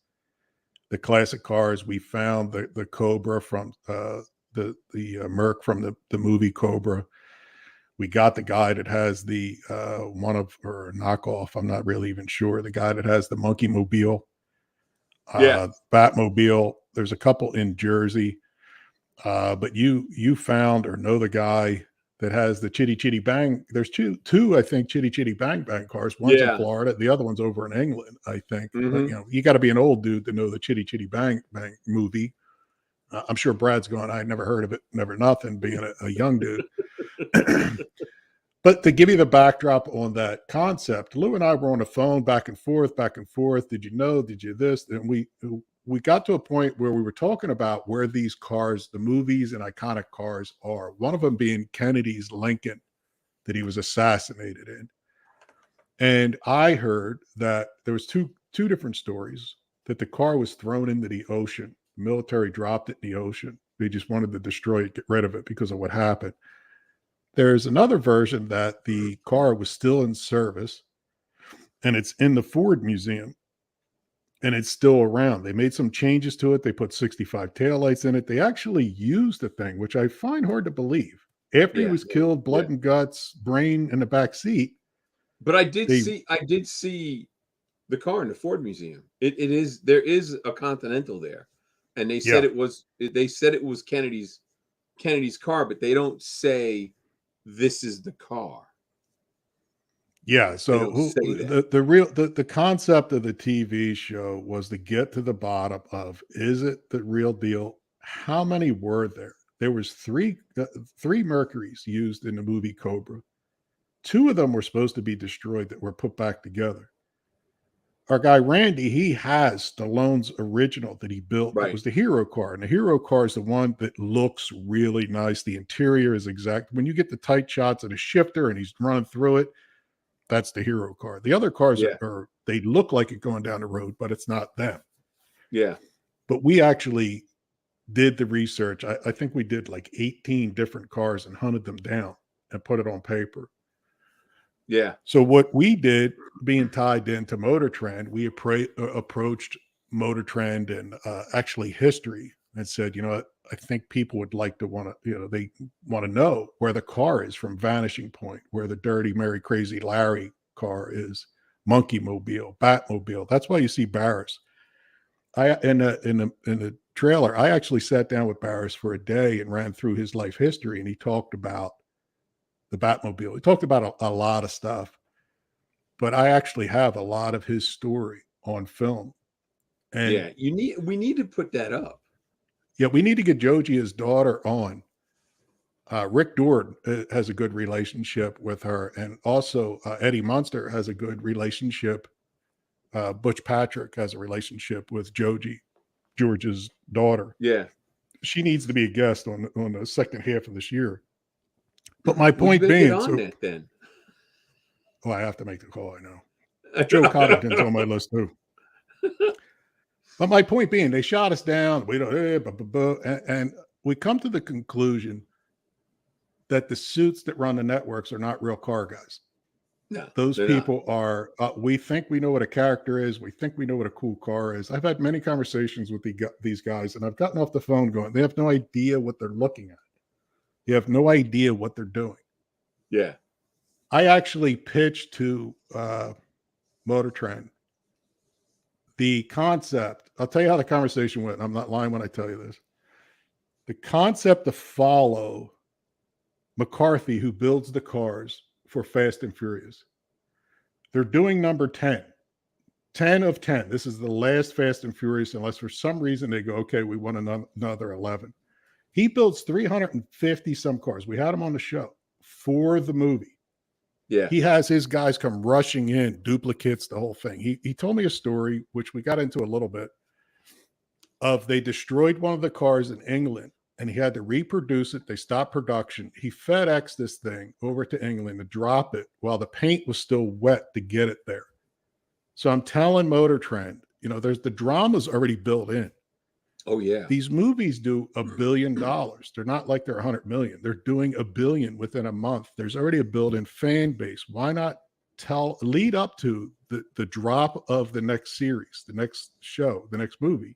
the classic cars. We found the Cobra from the Merc from the movie Cobra. We got the guy that has the or knockoff. I'm not really even sure. The guy that has the Monkey Mobile, Batmobile. There's a couple in Jersey, but you found or know the guy that has the Chitty Chitty Bang. There's two I think Chitty Chitty Bang Bang cars. One's in Florida, the other one's over in England, I think. But, you know, you got to be an old dude to know the Chitty Chitty Bang Bang movie. I'm sure Brad's going, I never heard of it, never nothing, being a young dude. But to give you the backdrop on that concept, Lou and I were on the phone back and forth. Did you know? Did you this? And we got to a point where we were talking about where these cars, the movies and iconic cars are. One of them being Kennedy's Lincoln that he was assassinated in. And I heard that there was two different stories, that the car was thrown into the ocean. The military dropped it in the ocean. They just wanted to destroy it, get rid of it because of what happened. There's another version that the car was still in service and it's in the Ford Museum and it's still around. They made some changes to it. They put 65 taillights in it. They actually used the thing, which I find hard to believe. After he was killed, blood and guts, brain in the back seat. But I did see the car in the Ford Museum. There is a Continental there. And they said it was Kennedy's car, but they don't say this is the car. Yeah, so the concept of the TV show was to get to the bottom of, is it the real deal? How many were there? There was three Mercuries used in the movie Cobra. 2 of them were supposed to be destroyed that were put back together. Our guy Randy, he has Stallone's original that he built. It was the Hero car. And the Hero car is the one that looks really nice. The interior is exact. When you get the tight shots of the shifter and he's running through it, that's the Hero car. The other cars they look like it going down the road, but it's not them. Yeah. But we actually did the research. I think we did like 18 different cars and hunted them down and put it on paper. Yeah. So what we did, being tied into Motor Trend, we approached Motor Trend and actually history and said, you know, I think people would like to they want to know where the car is from Vanishing Point, where the Dirty Mary Crazy Larry car is, Monkey Mobile, Batmobile. That's why you see Barris. In the trailer, I actually sat down with Barris for a day and ran through his life history, and he talked about the Batmobile. He talked about a lot of stuff, but I actually have a lot of his story on film. And we need to put that up. Yeah, we need to get Joji, his daughter, on. Rick Dord has a good relationship with her, and also Eddie Munster has a good relationship. Butch Patrick has a relationship with Joji, George's daughter. Yeah, she needs to be a guest on the second half of this year. But my point being, then. Oh, I have to make the call. I know. Joe Cotterton's on my list too. But my point being, they shot us down. We don't, and we come to the conclusion that the suits that run the networks are not real car guys. No, those people are. We think we know what a character is. We think we know what a cool car is. I've had many conversations with these guys, and I've gotten off the phone going, they have no idea what they're looking at. You have no idea what they're doing. Yeah. I actually pitched to Motor Trend the concept. I'll tell you how the conversation went. I'm not lying when I tell you this. The concept to follow McCarthy, who builds the cars for Fast and Furious. They're doing number 10. 10 of 10. This is the last Fast and Furious, unless for some reason they go, okay, we want another 11. He builds 350 some cars. We had him on the show for the movie. Yeah. He has his guys come rushing in, duplicates, the whole thing. He told me a story, which we got into a little bit, of they destroyed one of the cars in England and he had to reproduce it. They stopped production. He FedExed this thing over to England to drop it while the paint was still wet to get it there. So I'm telling Motor Trend, there's the drama's already built in. Oh, yeah. These movies do $1 billion. They're not like they're 100 million. They're doing $1 billion within a month. There's already a built-in fan base. Why not lead up to the drop of the next series, the next show, the next movie?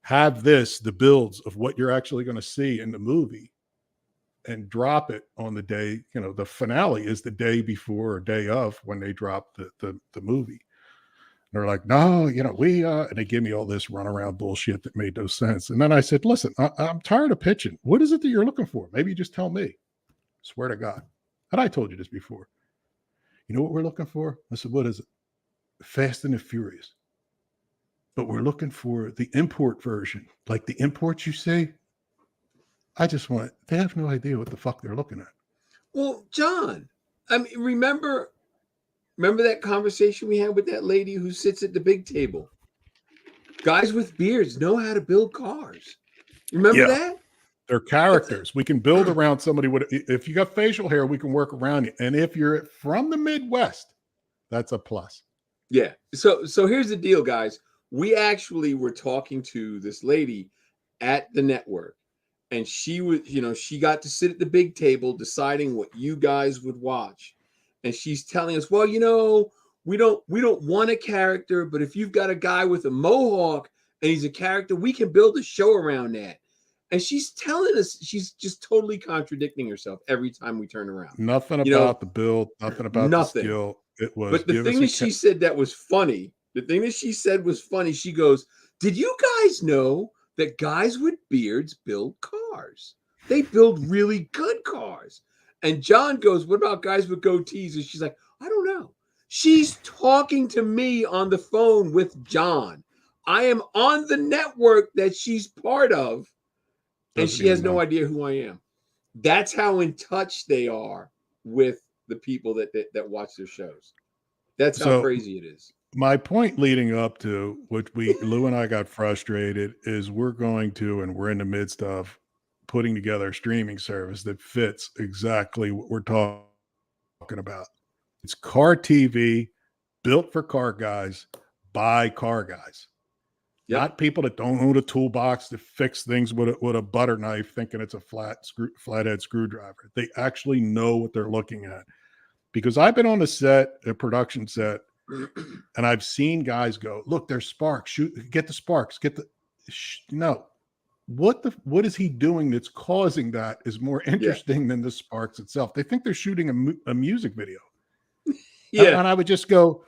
have the builds of what you're actually going to see in the movie, and drop it on the day, the finale is the day before or day of when they drop the movie. And they're like, no, we, and they give me all this runaround bullshit that made no sense. And then I said, listen, I'm tired of pitching. What is it that you're looking for? Maybe you just tell me. Swear to God. And I told you this before. You know what we're looking for? I said, what is it? Fast and the Furious. But we're looking for the import version. Like the imports you see. They have no idea what the fuck they're looking at. Well, John, I mean, remember that conversation we had with that lady who sits at the big table? Guys with beards know how to build cars. Remember that? They're characters. We can build around somebody if you got facial hair, we can work around you. And if you're from the Midwest, that's a plus. Yeah. So here's the deal, guys. We actually were talking to this lady at the network. And she was, she got to sit at the big table deciding what you guys would watch. And she's telling us, well, we don't want a character, but if you've got a guy with a mohawk and he's a character, we can build a show around that. And she's telling us, she's just totally contradicting herself every time we turn around. Nothing about the build, nothing about the skill. It was. But the thing that she said that was funny, she goes, did you guys know that guys with beards build cars? They build really good cars. And John goes, what about guys with goatees? And she's like, I don't know. She's talking to me on the phone with John. I am on the network that she's part of, and she has no idea who I am. That's how in touch they are with the people that watch their shows. That's how crazy it is. My point leading up to which Lou and I got frustrated is we're in the midst of putting together a streaming service that fits exactly what we're talking about. It's car TV built for car guys by car guys. Yep. Not people that don't own a toolbox to fix things with a butter knife thinking it's a flathead screwdriver. They actually know what they're looking at. Because I've been on a production set, and I've seen guys go, look, there's sparks. Get the sparks. No. What is he doing that's causing that is more interesting than the sparks itself. They think they're shooting a music video. Yeah. And I would just go,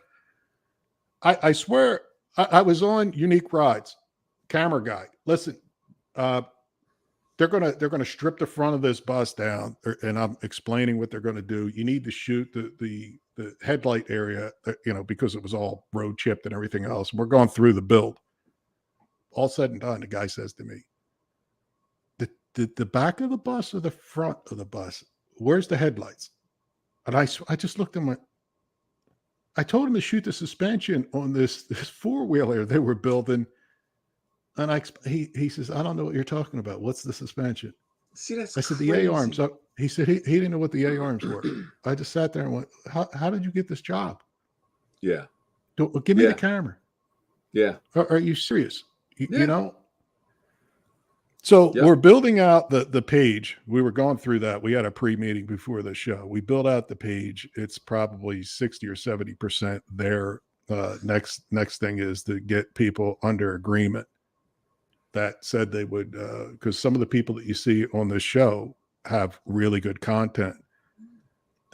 I swear, I was on Unique Rides, camera guy. Listen, they're gonna strip the front of this bus down, and I'm explaining what they're gonna do. You need to shoot the headlight area, because it was all road chipped and everything else. We're going through the build. All said and done, the guy says to me, the back of the bus or the front of the bus? Where's the headlights? And I just looked at him. I told him to shoot the suspension on this four-wheeler they were building. And he says, I don't know what you're talking about. What's the suspension? See, that's I said, crazy. the A-arms. He said he didn't know what the A-arms were. I just sat there and went, how did you get this job? Yeah. Give me the camera. Yeah. Are you serious? You know? So we're building out the page. We were going through that. We had a pre-meeting before the show. We built out the page. It's probably 60 or 70% there. Next thing is to get people under agreement that said they would, because some of the people that you see on the show have really good content,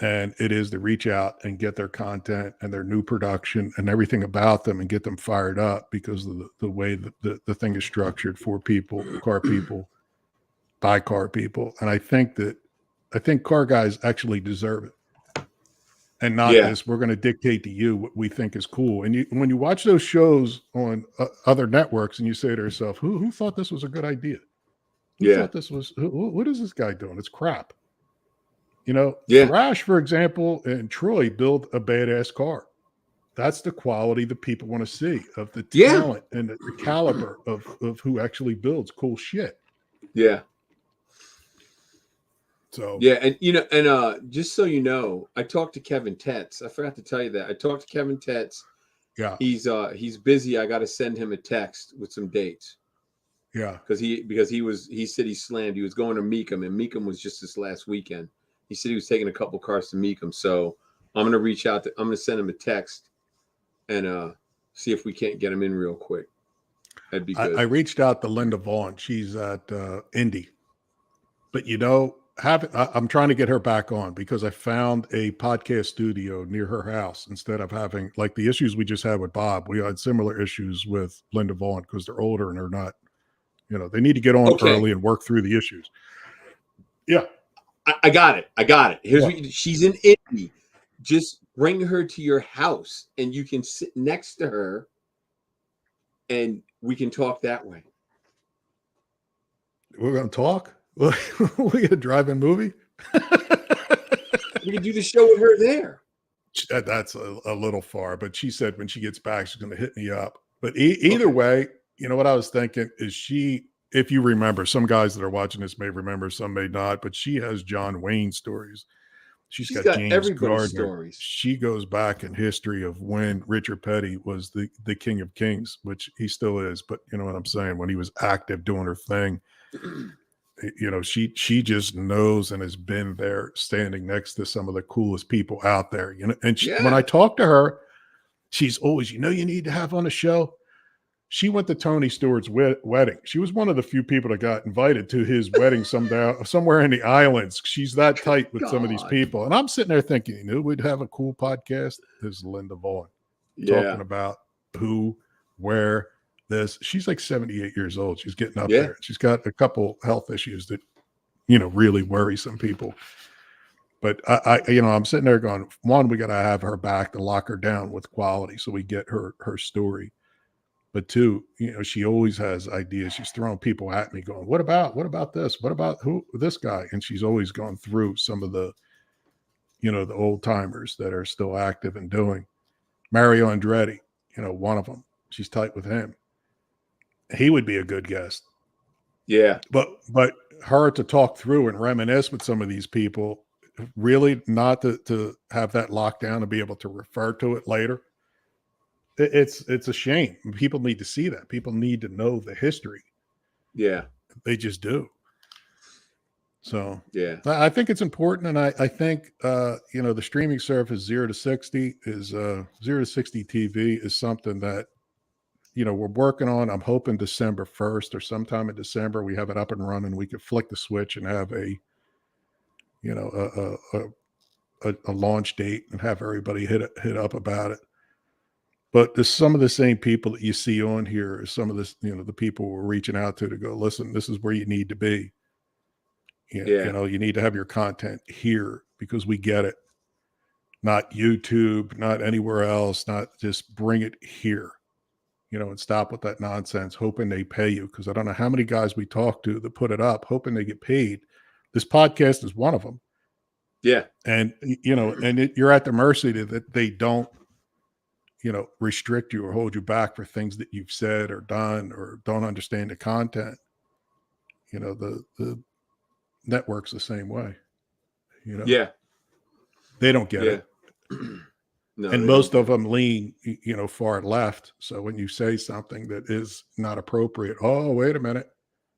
and it is to reach out and get their content and their new production and everything about them and get them fired up because of the way that the thing is structured for people, car people, by car people. And I think car guys actually deserve it. And not this, we're going to dictate to you what we think is cool. And when you watch those shows on other networks and you say to yourself, who thought this was a good idea? Who thought this was, what is this guy doing? It's crap. Thrash, for example, and Troy build a badass car. That's the quality that people want to see, of the talent and the caliber of who actually builds cool shit. Yeah. So and just so you know, I talked to Kevin Tetz. I forgot to tell you that. I talked to Kevin Tetz. Yeah. He's busy. I got to send him a text with some dates. Yeah. Because he said he slammed. He was going to Meekum, and Meekum was just this last weekend. He said he was taking a couple cars to Meekum. So I'm going to reach out I'm going to send him a text and see if we can't get him in real quick. That'd be good. I reached out to Linda Vaughn. She's at Indy. But I'm trying to get her back on because I found a podcast studio near her house instead of having like the issues we just had with Bob. We had similar issues with Linda Vaughn because they're older and they're not, they need to get on early and work through the issues. Yeah. I got it. Here's what she's in Indy. Just bring her to your house and you can sit next to her and we can talk that way. We're going to talk? We get a drive-in movie. We can do the show with her there. That's a little far, but she said when she gets back, she's going to hit me up. But either way, what I was thinking is if you remember, some guys that are watching this may remember, some may not, but she has John Wayne stories. She's got James everybody's Gardner. stories. She goes back in history of when Richard Petty was the king of kings, which he still is. But you know what I'm saying? When he was active doing her thing. She just knows and has been there standing next to some of the coolest people out there, and when I talk to her, she's always, you need to have on a show. She went to Tony Stewart's wedding. She was one of the few people that got invited to his wedding somewhere in the islands. She's that tight with some of these people. And I'm sitting there thinking, we'd have a cool podcast. This is Linda Vaughn talking about who, where, this. She's like 78 years old. She's getting up there. She's got a couple health issues that, really worry some people. But I'm sitting there going, one, we got to have her back to lock her down with quality so we get her story. But two, she always has ideas. She's throwing people at me going, what about this? What about this guy? And she's always gone through some of the, the old timers that are still active and doing. Mario Andretti, one of them. She's tight with him. He would be a good guest. Yeah. But her to talk through and reminisce with some of these people, really not to have that lockdown and be able to refer to it later. It's a shame. People need to see that. People need to know the history. Yeah. They just do. So yeah, I think it's important. And I think, the streaming service 0 to 60 is 0 to 60 TV is something that, we're working on. I'm hoping December 1st or sometime in December, we have it up and running. We could flick the switch and have a launch date and have everybody hit up about it. But there's some of the same people that you see on here, some of this, the people we're reaching out to go, listen, this is where you need to be. You need to have your content here because we get it. Not YouTube, not anywhere else, not just bring it here, and stop with that nonsense, hoping they pay you. Because I don't know how many guys we talk to that put it up, hoping they get paid. This podcast is one of them. Yeah. And, you're at the mercy that they don't, restrict you or hold you back for things that you've said or done or don't understand the content. The network's the same way. Yeah. They don't get it. No, and most of them lean, far left. So when you say something that is not appropriate, oh, wait a minute.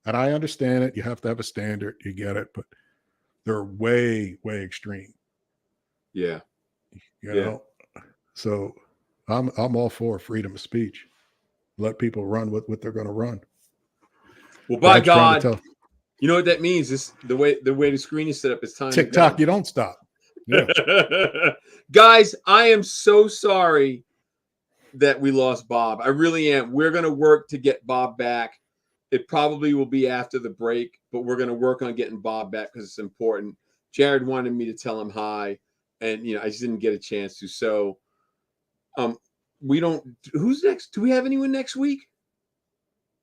And I understand it. You have to have a standard. You get it. But they're way, way extreme. Yeah. You know? So I'm all for freedom of speech. Let people run with what they're going to run. Well, by God, you know what that means? Is the way the screen is set up. It's time. TikTok, you don't stop. Yeah. Guys, I am so sorry that we lost Bob. I really am. We're going to work to get Bob back. It probably will be after the break, but we're going to work on getting Bob back because it's important. Jared wanted me to tell him hi, and I just didn't get a chance to. So, who's next? Do we have anyone next week?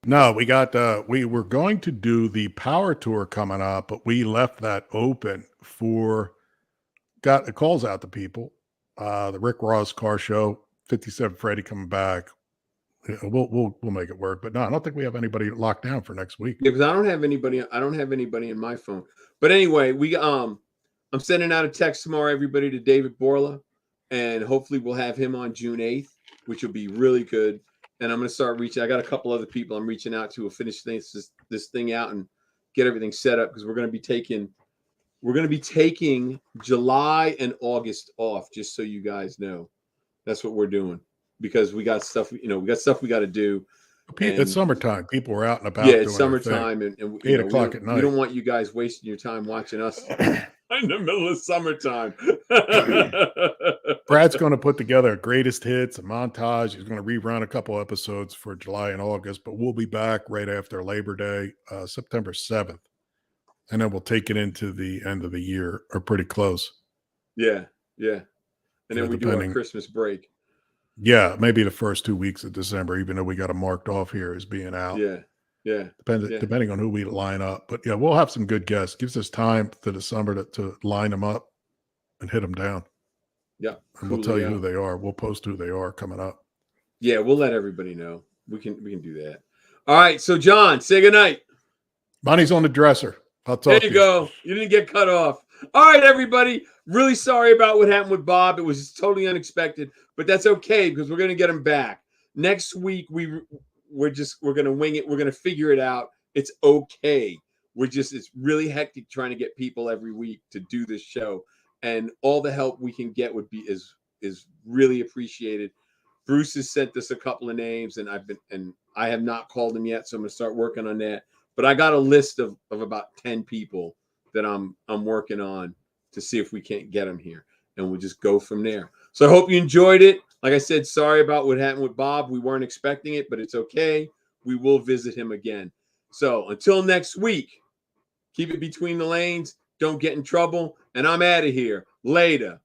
No, we were going to do the Power Tour coming up, but we left that open got the calls out to people. The Rick Ross Car Show, 57 Freddy coming back. We'll make it work. But no, I don't think we have anybody locked down for next week. Yeah, because I don't have anybody in my phone. But anyway, I'm sending out a text tomorrow, everybody, to David Borla, and hopefully we'll have him on June 8th, which will be really good. And I'm going to start reaching. I got a couple other people I'm reaching out to who finish this thing out and get everything set up because we're going to be taking July and August off, just so you guys know. That's what we're doing because we got stuff, we got to do. It's summertime. People were out and about. Yeah, it's doing their summertime, thing. and 8 o'clock at night. We don't want you guys wasting your time watching us in the middle of summertime. Brad's going to put together a greatest hits, a montage. He's going to rerun a couple episodes for July and August, but we'll be back right after Labor Day, September 7th. And then we'll take it into the end of the year, or pretty close. Yeah. And then we do our Christmas break. Yeah, maybe the first 2 weeks of December, even though we got them marked off here as being out. Yeah. Depending on who we line up. But yeah, we'll have some good guests. Gives us time to December to line them up and hit them down. Yeah. And we'll tell you who they are. We'll post who they are coming up. Yeah, we'll let everybody know. We can do that. All right. So John, say goodnight. Money's on the dresser. I'll talk There you go. You didn't get cut off. All right, everybody. Really sorry about what happened with Bob. It was totally unexpected, but that's okay because we're going to get him back. Next week, we're going to wing it. We're going to figure it out. It's okay. It's really hectic trying to get people every week to do this show, and all the help we can get is really appreciated. Bruce has sent us a couple of names, and I have not called them yet, so I'm going to start working on that. But I got a list of about 10 people that I'm working on to see if we can't get them here, and we'll just go from there. So I hope you enjoyed it. Like I said, sorry about what happened with Bob. We weren't expecting it, but it's okay. We will visit him again. So until next week, keep it between the lanes. Don't get in trouble. And I'm out of here. Later.